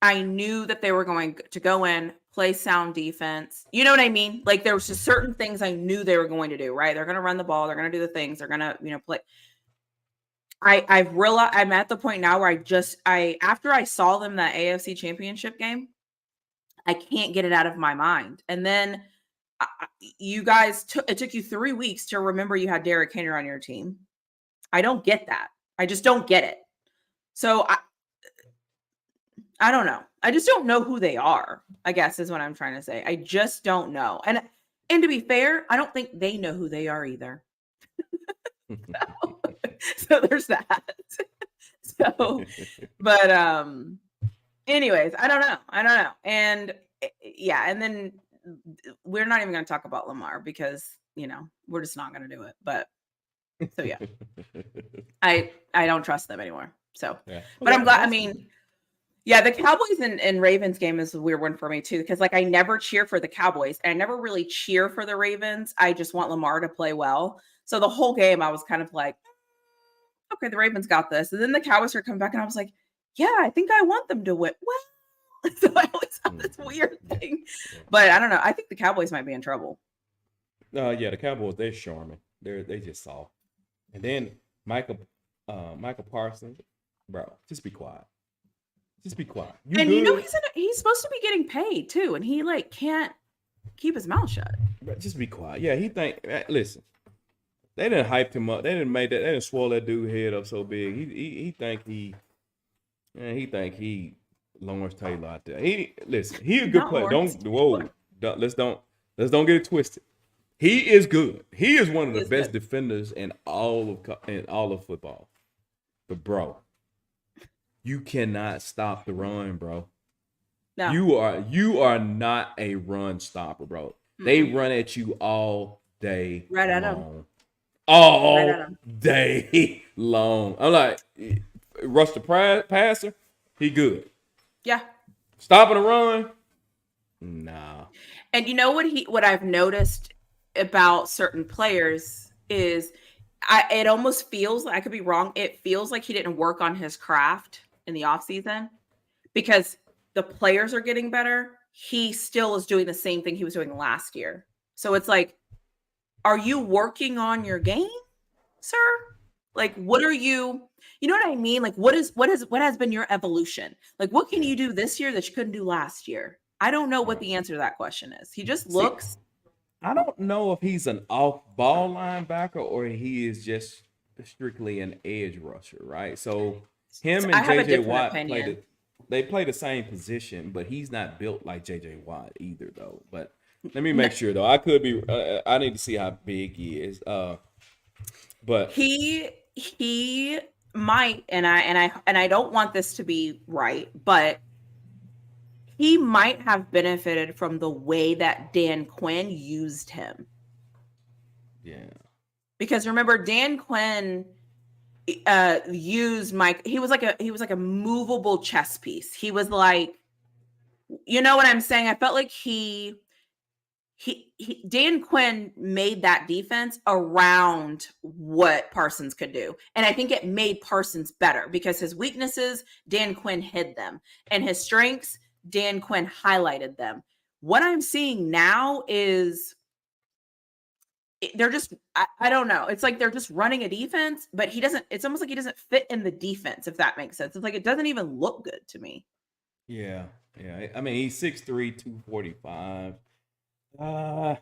I knew that they were going to go in, play sound defense. You know what I mean? Like, there was just certain things I knew they were going to do, right? They're going to run the ball. They're going to do the things. They're going to, play. I've realized I'm at the point now where after I saw them that AFC Championship game, I can't get it out of my mind. And then you guys it took you 3 weeks to remember you had Derrick Henry on your team. I don't get that. I just don't get it. So I don't know. I just don't know who they are, I guess is what I'm trying to say. I just don't know. And to be fair, I don't think they know who they are either. So there's that. But anyways, I don't know. And yeah, and then we're not even going to talk about Lamar because, we're just not going to do it. But so yeah. I don't trust them anymore. So, yeah. But I'm glad. I mean, yeah, the Cowboys and Ravens game is a weird one for me too, because I never cheer for the Cowboys and I never really cheer for the Ravens. I just want Lamar to play well. So the whole game I was kind of like, okay, the Ravens got this. And then the Cowboys are coming back and I was like, yeah, I think I want them to win. Well, so I always have this weird thing. But I don't know. I think the Cowboys might be in trouble. Yeah, the Cowboys, they're charming. They just soft. And then Michael Parsons, bro, just be quiet. Just be quiet. He's supposed to be getting paid too, and he can't keep his mouth shut. Bro, just be quiet. Yeah, listen. They didn't hype him up. They didn't swell that dude head up so big. He think he Lawrence Taylor out there. He a good player. Let's don't get it twisted. He is good. He is one of the best defenders in all of football. But bro, you cannot stop the run, bro. No. You are not a run stopper, bro. Mm-hmm. They run at you all day right long. At him. All day long. I'm like, rush the passer, he good. Yeah. Stopping the run, nah. And you know what I've noticed about certain players is it almost feels, I could be wrong, it feels like he didn't work on his craft in the offseason because the players are getting better. He still is doing the same thing he was doing last year. So it's like, are you working on your game, sir? Like, what are you? You know what I mean? Like, what has been your evolution? Like, what can you do this year that you couldn't do last year? I don't know what the answer to that question is. He just looks. I don't know if he's an off-ball linebacker or he is just strictly an edge rusher, right? So him and JJ Watt play the same position, but he's not built like JJ Watt either, though. But let me make sure, though. I could be. I need to see how big he is. But he might, and I don't want this to be right, but he might have benefited from the way that Dan Quinn used him. Yeah. Because remember, Dan Quinn used Mike. He was like a movable chess piece. He was like, you know what I'm saying? I felt like Dan Quinn made that defense around what Parsons could do. And I think it made Parsons better because his weaknesses, Dan Quinn hid them. And his strengths, Dan Quinn highlighted them. What I'm seeing now is they're just, I don't know. It's like they're just running a defense, but it's almost like he doesn't fit in the defense, if that makes sense. It's like it doesn't even look good to me. Yeah. Yeah. I mean, he's 6'3", 245. I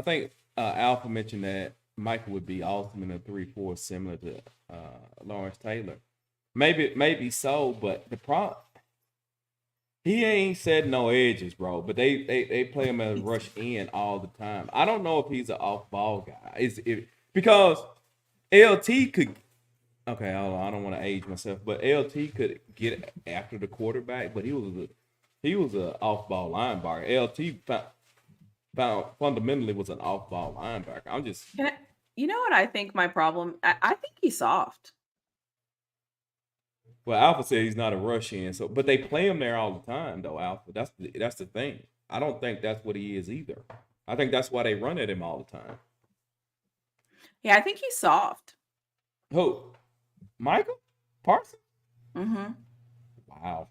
think Alpha mentioned that Michael would be awesome in a 3-4, similar to Lawrence Taylor. Maybe so, but the problem, he ain't set no edges, bro. But they play him as rush in all the time. I don't know if he's an off ball guy. Because LT could. Okay, I don't want to age myself, but LT could get after the quarterback, but he was an off ball linebacker. LT found fundamentally was an off ball linebacker. You know what I think my problem? I think he's soft. Well, Alpha said he's not a rush in, but they play him there all the time, though. Alpha, that's the thing. I don't think that's what he is either. I think that's why they run at him all the time. Yeah, I think he's soft. Who? Michael Parsons? Mm-hmm. Wow.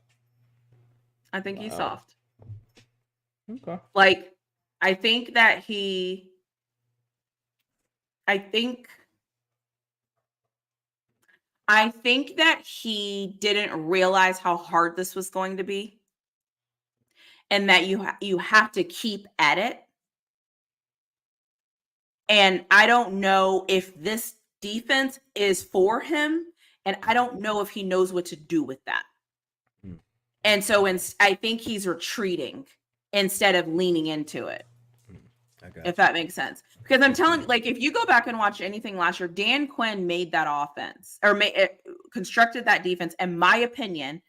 I think he's soft. Okay. Like, I think that he didn't realize how hard this was going to be, and that you have to keep at it. And I don't know if this defense is for him, and I don't know if he knows what to do with that. And so I think he's retreating instead of leaning into it. If that makes sense. Because I'm telling you, like, if you go back and watch anything last year, Dan Quinn made that offense or constructed that defense. In my opinion,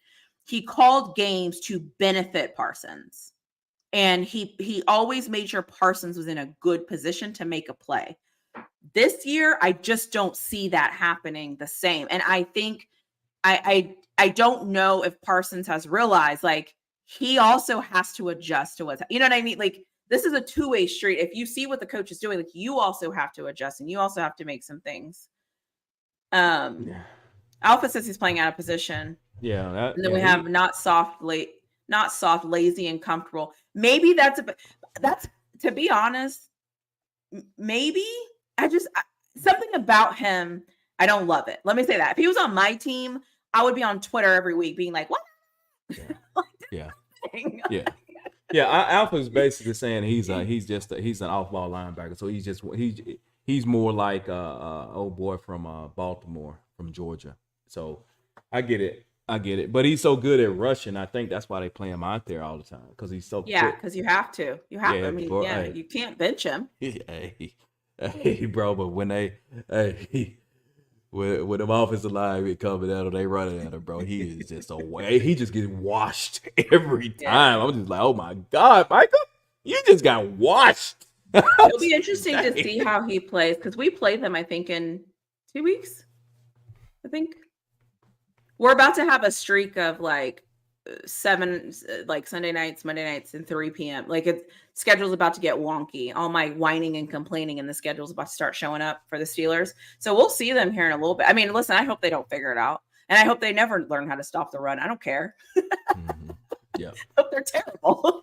he called games to benefit Parsons. And he always made sure Parsons was in a good position to make a play. This year, I just don't see that happening the same. And I think I don't know if Parsons has realized, like, he also has to adjust to what's, you know what I mean? Like, this is a two-way street. If you see what the coach is doing, like, you also have to adjust and you also have to make some things. Alpha says he's playing out of position. Yeah. And then we have not soft, lazy, and comfortable. Maybe that's to be honest, maybe something about him, I don't love it. Let me say that. If he was on my team, I would be on Twitter every week being like, what? Yeah. Yeah. Alpha is basically saying he's an off-ball linebacker. So he's more like old boy from Baltimore, from Georgia. So I get it. But he's so good at rushing. I think that's why they play him out there all the time, because he's so quick. Because you have to. You have to. I mean, you can't bench him. Hey, bro, but when when them offensive line be coming at him, they running at him, bro. He is just away. He just gets washed every time. I'm just like, oh my God, Michael, you just got washed. It'll be interesting to see how he plays, because we play them, I think, in 2 weeks. I think we're about to have a streak of like 7, like Sunday nights, Monday nights, and 3 p.m. Like, schedule's about to get wonky. All my whining and complaining, and the schedule's about to start showing up for the Steelers. So we'll see them here in a little bit. I mean, listen, I hope they don't figure it out, and I hope they never learn how to stop the run. I don't care. Yeah. I hope they're terrible.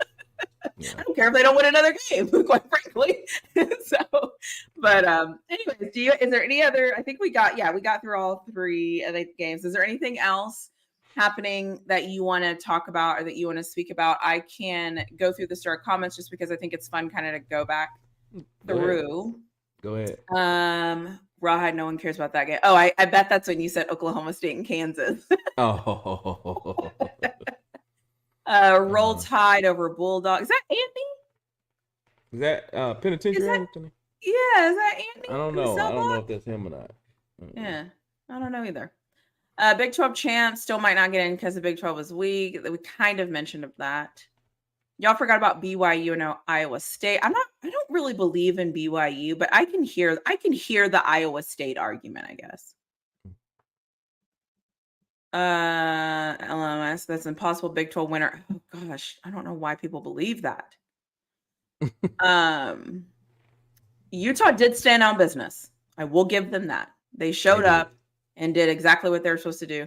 Yeah. I don't care if they don't win another game, quite frankly. So, but anyways, is there any other? I think we got through all 3 of the games. Is there anything else happening that you want to talk about or that you want to speak about? I can go through the start comments just because I think it's fun kind of to go back through. Go ahead. Rawhide, no one cares about that game. Oh, I bet that's when you said Oklahoma State and Kansas. Oh. Roll Tide over Bulldog. Is that Anthony? Is that Penitentiary Anthony? Yeah, is that Anthony? I don't know. I don't know if that's him or not. Yeah, I don't know either. Big 12 champs still might not get in because the Big 12 is weak. We kind of mentioned of that. Y'all forgot about BYU and Iowa State. I don't really believe in BYU, but I can hear the Iowa State argument, I guess. LMS, that's impossible Big 12 winner. Oh gosh, I don't know why people believe that. Utah did stand on business. I will give them that. They showed up and did exactly what they were supposed to do.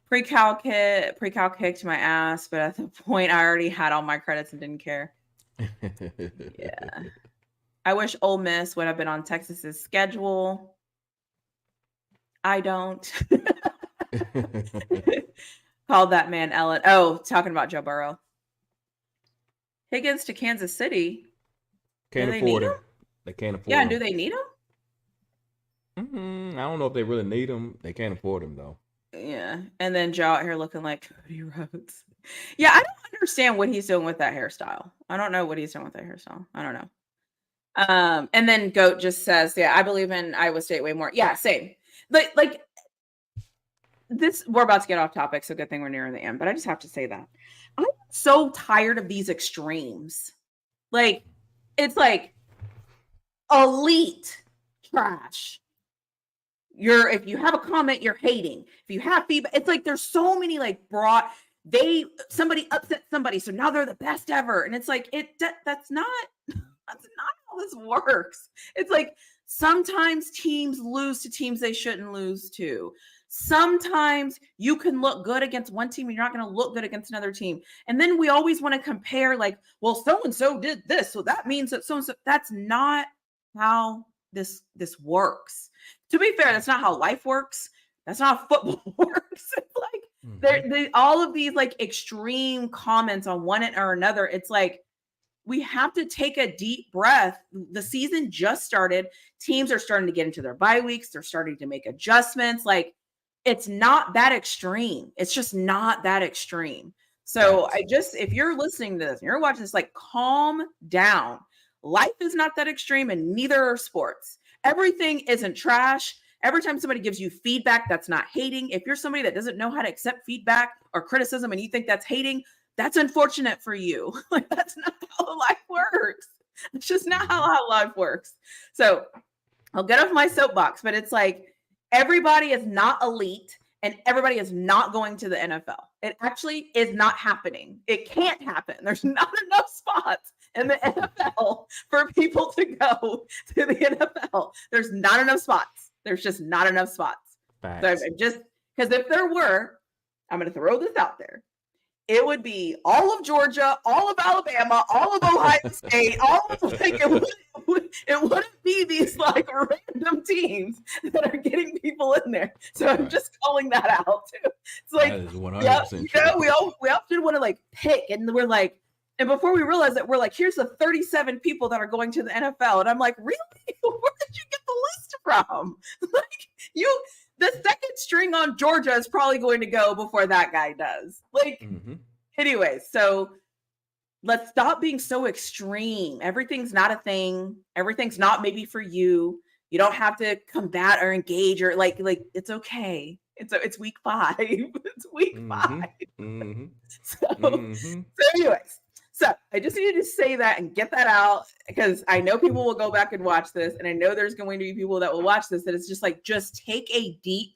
Pre-cal kicked my ass, but at the point I already had all my credits and didn't care. Yeah. I wish Ole Miss would have been on Texas's schedule. I don't. Called that man Ellen. Oh, talking about Joe Burrow. Higgins to Kansas City. Can't afford him. They can't afford him. Yeah, and do they need I him? don't know if they really need him. They can't afford him though. Yeah, and then Joe out here looking like Cody Rhodes. Yeah, I don't understand what he's doing with that hairstyle. I don't know what he's doing with that hairstyle. I don't know. And then Goat just says, "Yeah, I believe in Iowa State way more." Yeah, same. Like this. We're about to get off topic, so good thing we're nearing the end. But I just have to say that I'm so tired of these extremes. Like it's like elite trash. If you have a comment, you're hating. If you have feedback, it's like there's so many like somebody upset somebody, so now they're the best ever, and it's like that's not how this works. It's like sometimes teams lose to teams they shouldn't lose to. Sometimes you can look good against one team and you're not going to look good against another team. And then we always want to compare like, well, so-and-so did this, so that means that so-and-so. That's not how this works. To be fair, that's not how life works. That's not how football works. It's like all of these like extreme comments on one or another. It's like we have to take a deep breath. The season just started. Teams are starting to get into their bye weeks. They're starting to make adjustments. Like it's not that extreme. It's just not that extreme. So if you're listening to this and you're watching this, like calm down. Life is not that extreme and neither are sports. Everything isn't trash. Every time somebody gives you feedback, that's not hating. If you're somebody that doesn't know how to accept feedback or criticism and you think that's hating, that's unfortunate for you. Like that's not how life works. It's just not how life works. So I'll get off my soapbox, but it's like everybody is not elite and everybody is not going to the NFL. It actually is not happening. It can't happen. There's not enough spots in the NFL for people to go to the NFL. There's not enough spots. There's just not enough spots. Facts. So because if there were, I'm going to throw this out there. It would be all of Georgia, all of Alabama, all of Ohio State, all of like it wouldn't be these like random teams that are getting people in there. So I'm just calling that out too. It's like, we often want to like pick, and we're like, and before we realize that we're like, here's the 37 people that are going to the NFL, and I'm like, really? Where did you get the list from? Like the second string on Georgia is probably going to go before that guy does. Like, anyways, so let's stop being so extreme. Everything's not a thing. Everything's not maybe for you. You don't have to combat or engage or like it's okay. It's week 5. It's week 5. So anyways. So I just needed to say that and get that out because I know people will go back and watch this. And I know there's going to be people that will watch this that it's just like, just take a deep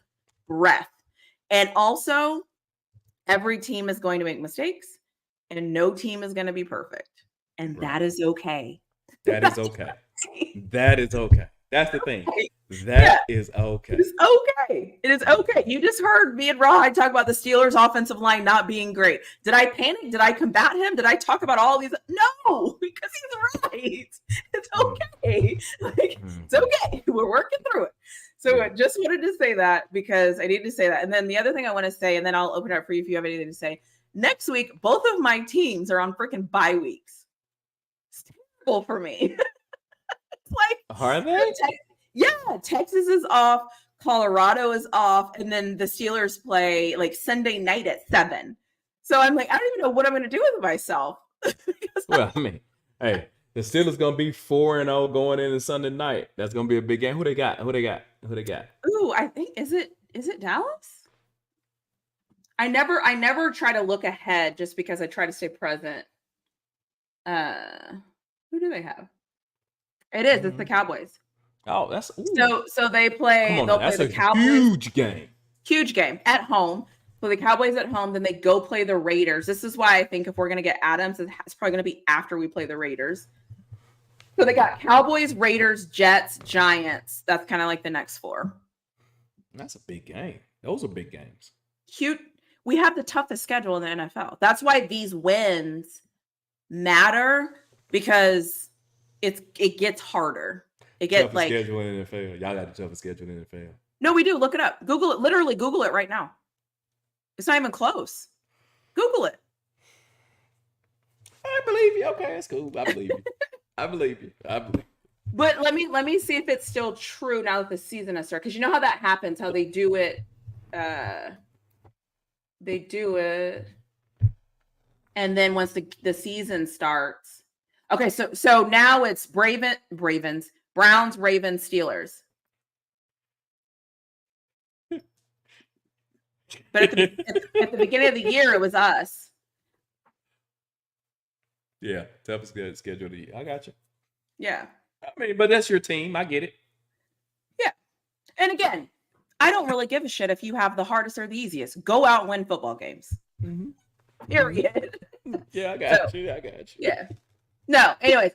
breath. And also, every team is going to make mistakes and no team is going to be perfect. And that is okay. That is okay. That is okay. That's the thing. That is okay. It's okay. It is okay. You just heard me and Rawhide talk about the Steelers' offensive line not being great. Did I panic? Did I combat him? Did I talk about all these? No, because he's right. It's okay. Like, it's okay. We're working through it. So I just wanted to say that because I need to say that. And then the other thing I want to say, and then I'll open it up for you if you have anything to say. Next week, both of my teams are on freaking bye weeks. It's terrible for me. It's like, are they? Yeah, Texas is off, Colorado is off, and then the Steelers play like Sunday night at 7. So I'm like, I don't even know what I'm going to do with myself. Well, I mean, hey, the Steelers gonna be 4-0 going into Sunday night. That's gonna be a big game. Who they got? Ooh, I think is it Dallas? I never try to look ahead just because I try to stay present. Who do they have? It's the Cowboys. Oh, that's so they play. They'll play the Cowboys. Huge game at home. So the Cowboys at home, then they go play the Raiders. This is why I think if we're gonna get Adams, it's probably gonna be after we play the Raiders. So they got Cowboys, Raiders, Jets, Giants. That's kind of like the next 4. That's a big game. Those are big games. Huge. We have the toughest schedule in the NFL. That's why these wins matter because it gets harder. It gets like schedule in the NFL. Y'all got the toughest schedule in the NFL. No, we do. Look it up. Google it. Literally Google it right now. It's not even close. Google it. I believe you. Okay, that's cool. I believe you. I believe you. But let me see if it's still true now that the season has started. Because you know how that happens, how they do it. They do it. And then once the season starts. Okay, so now it's Browns, Ravens, Steelers. But at the beginning of the year, it was us. Yeah, toughest schedule of the year. I got you. Yeah. I mean, but that's your team. I get it. Yeah. And again, I don't really give a shit if you have the hardest or the easiest. Go out and win football games. Mm-hmm. Period. Yeah, I got you. Yeah. No, anyways,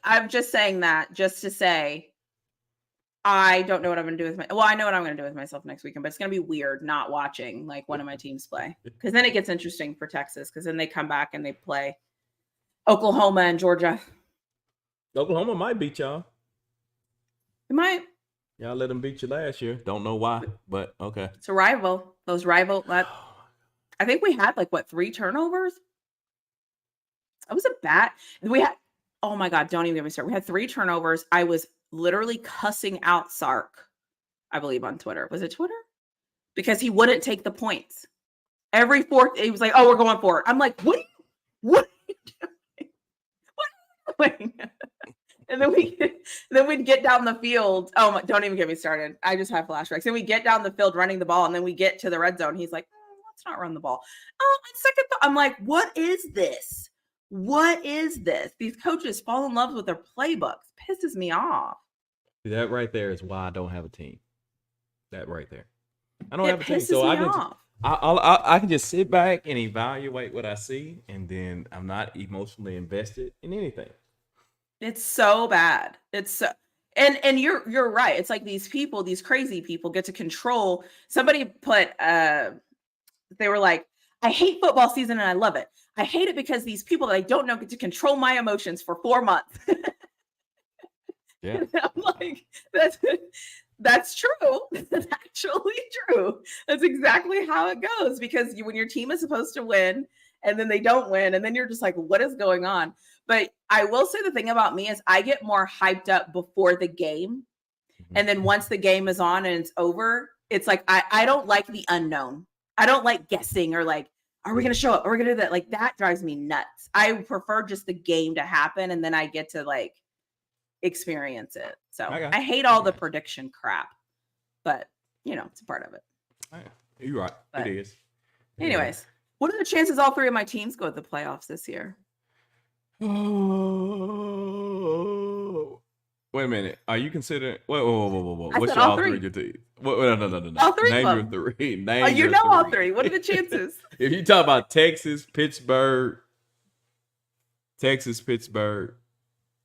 I'm just saying that just to say I don't know what I'm going to do with I know what I'm going to do with myself next weekend, but it's going to be weird not watching like one of my teams play because then it gets interesting for Texas because then they come back and they play Oklahoma and Georgia. Oklahoma might beat y'all. It might. Y'all let them beat you last year. Don't know why, but okay. It's a rival. I think we had 3 turnovers? That was a bad. We had, oh my God, don't even get me started. We had 3 turnovers. I was literally cussing out Sark, I believe, on Twitter. Was it Twitter? Because he wouldn't take the points. Every fourth, he was like, oh, we're going for it. I'm like, what are you doing? What are you doing? And then we'd get down the field. Oh my, don't even get me started. I just have flashbacks. And we get down the field running the ball, and then we get to the red zone. He's like, let's not run the ball. Oh, and second thought, I'm like, what is this? What is this? These coaches fall in love with their playbooks. Pisses me off. That right there is why I don't have a team. That right there. I don't have a team. So I can just sit back and evaluate what I see, and then I'm not emotionally invested in anything. It's so bad. It's so, and you're right. It's like these people, these crazy people get to control. Somebody put they were like, I hate football season and I love it. I hate it because these people that I don't know get to control my emotions for 4 months. Yeah. I'm like, that's true. That's actually true. That's exactly how it goes because when your team is supposed to win and then they don't win and then you're just like, what is going on? But I will say the thing about me is I get more hyped up before the game. Mm-hmm. And then once the game is on and it's over, it's like, I don't like the unknown. I don't like guessing or like, are we going to show up? Are we going to do that? Like that drives me nuts. I prefer just the game to happen. And then I get to like experience it. So I hate all the prediction crap, but it's a part of it. You're right. But, it is. Anyways, what are the chances all 3 of my teams go to the playoffs this year? Oh, wait a minute. Are you considering? Whoa. What's your all 3 of your teams? No. All 3 Name of them. Your 3. Name your 3. All 3. What are the chances? If you talk about Texas, Pittsburgh,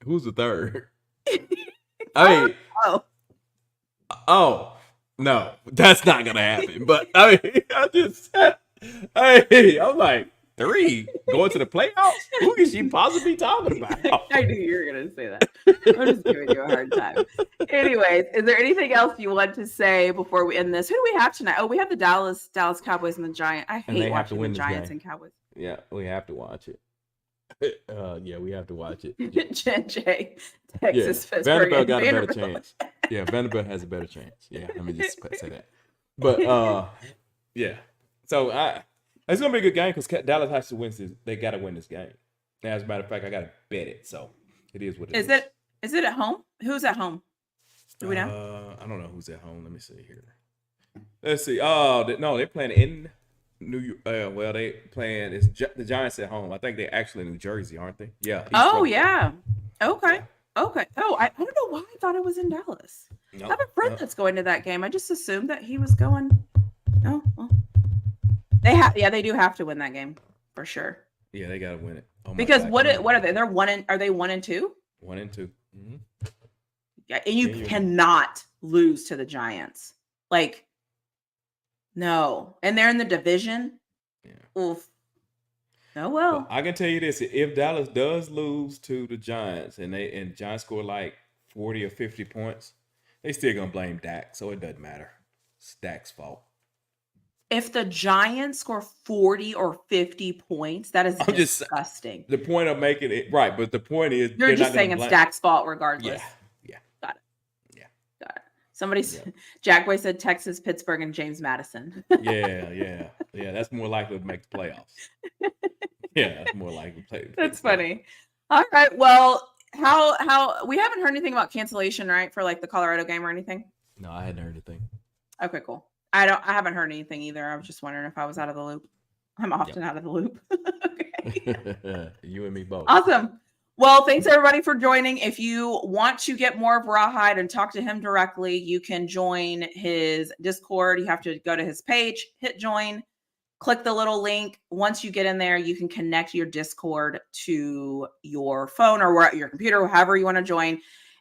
who's the third? I mean, No, that's not gonna happen. But I mean, I'm like 3 going to the playoffs. Who is she possibly talking about? I knew you were going to say that. I'm just giving you a hard time. Anyways, is there anything else you want to say before we end this? Who do we have tonight? Oh, we have the Dallas Cowboys and the Giants. I hate watching the Giants and Cowboys. Yeah, we have to watch it. Yeah, we have to watch it. Jen J, Texas, yeah. Pittsburgh, Vanderbilt got a better chance. Yeah, Vanderbilt has a better chance. Yeah, let me just say that. But yeah. So it's gonna be a good game because Dallas has to win this. They got to win this game. As a matter of fact, I got to bet it. So it is what it is. Is it at home? Who's at home? Do we know? I don't know who's at home. Let me see here. Let's see. Oh, no, they're playing in New York. Well, they playing. It's the Giants at home. I think they're actually in New Jersey, aren't they? Yeah. Oh yeah. Okay. Yeah. Okay. Oh, I don't know why I thought it was in Dallas. Nope. I have a friend that's going to that game. I just assumed that he was going. Oh, well. They do have to win that game for sure. Yeah, they gotta win it. Oh because what are they? Are they 1-2? 1-2. Mm-hmm. Yeah, and you cannot lose to the Giants. Like, no, and they're in the division. Yeah. Oof. Oh well. I can tell you this: if Dallas does lose to the Giants and Giants score like 40 or 50 points, they still gonna blame Dak, so it doesn't matter. It's Dak's fault. If the Giants score 40 or 50 points, that is disgusting. The point of making it right, but the point is you're just saying it's Dak's fault regardless. Yeah. Got it. Yeah. Got it. Somebody Jack Boy said Texas, Pittsburgh, and James Madison. Yeah. That's more likely to make the playoffs. Yeah, that's more likely to play. That's funny. All right. Well, how we haven't heard anything about cancellation, right? For like the Colorado game or anything? No, I hadn't heard anything. Okay, cool. I haven't heard anything either. I was just wondering if I was out of the loop. I'm often out of the loop. Okay. You and me both. Awesome. Well, thanks everybody for joining. If you want to get more of Rawhide and talk to him directly, you can join his Discord. You have to go to his page, hit join, click the little link. Once you get in there, you can connect your Discord to your phone or your computer, however you want to join.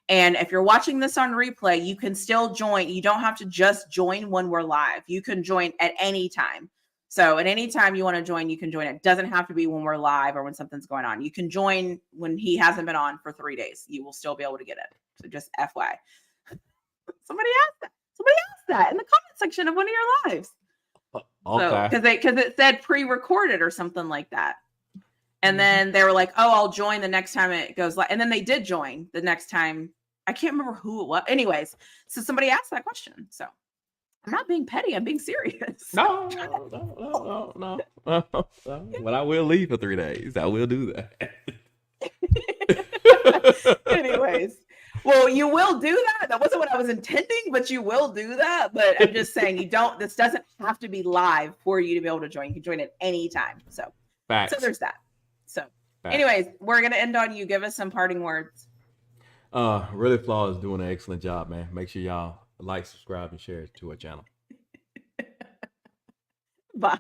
And if you're watching this on replay, you can still join. You don't have to just join when we're live. You can join at any time. So at any time you want to join, you can join. It doesn't have to be when we're live or when something's going on. You can join when he hasn't been on for 3 days. You will still be able to get it. So just FYI. Somebody asked that in the comment section of one of your lives. Okay. So, because it said pre-recorded or something like that. And then they were like, oh, I'll join the next time it goes live. And then they did join the next time. I can't remember who it was. Anyways, so somebody asked that question. So I'm not being petty. I'm being serious. No. But I will leave for 3 days. I will do that. Anyways, well, you will do that. That wasn't what I was intending, but you will do that. But I'm just saying this doesn't have to be live for you to be able to join. You can join at any time. So there's that. So anyways, we're going to end on you. Give us some parting words. Really Flawed is doing an excellent job, man. Make sure y'all like, subscribe, and share to our channel. Bye.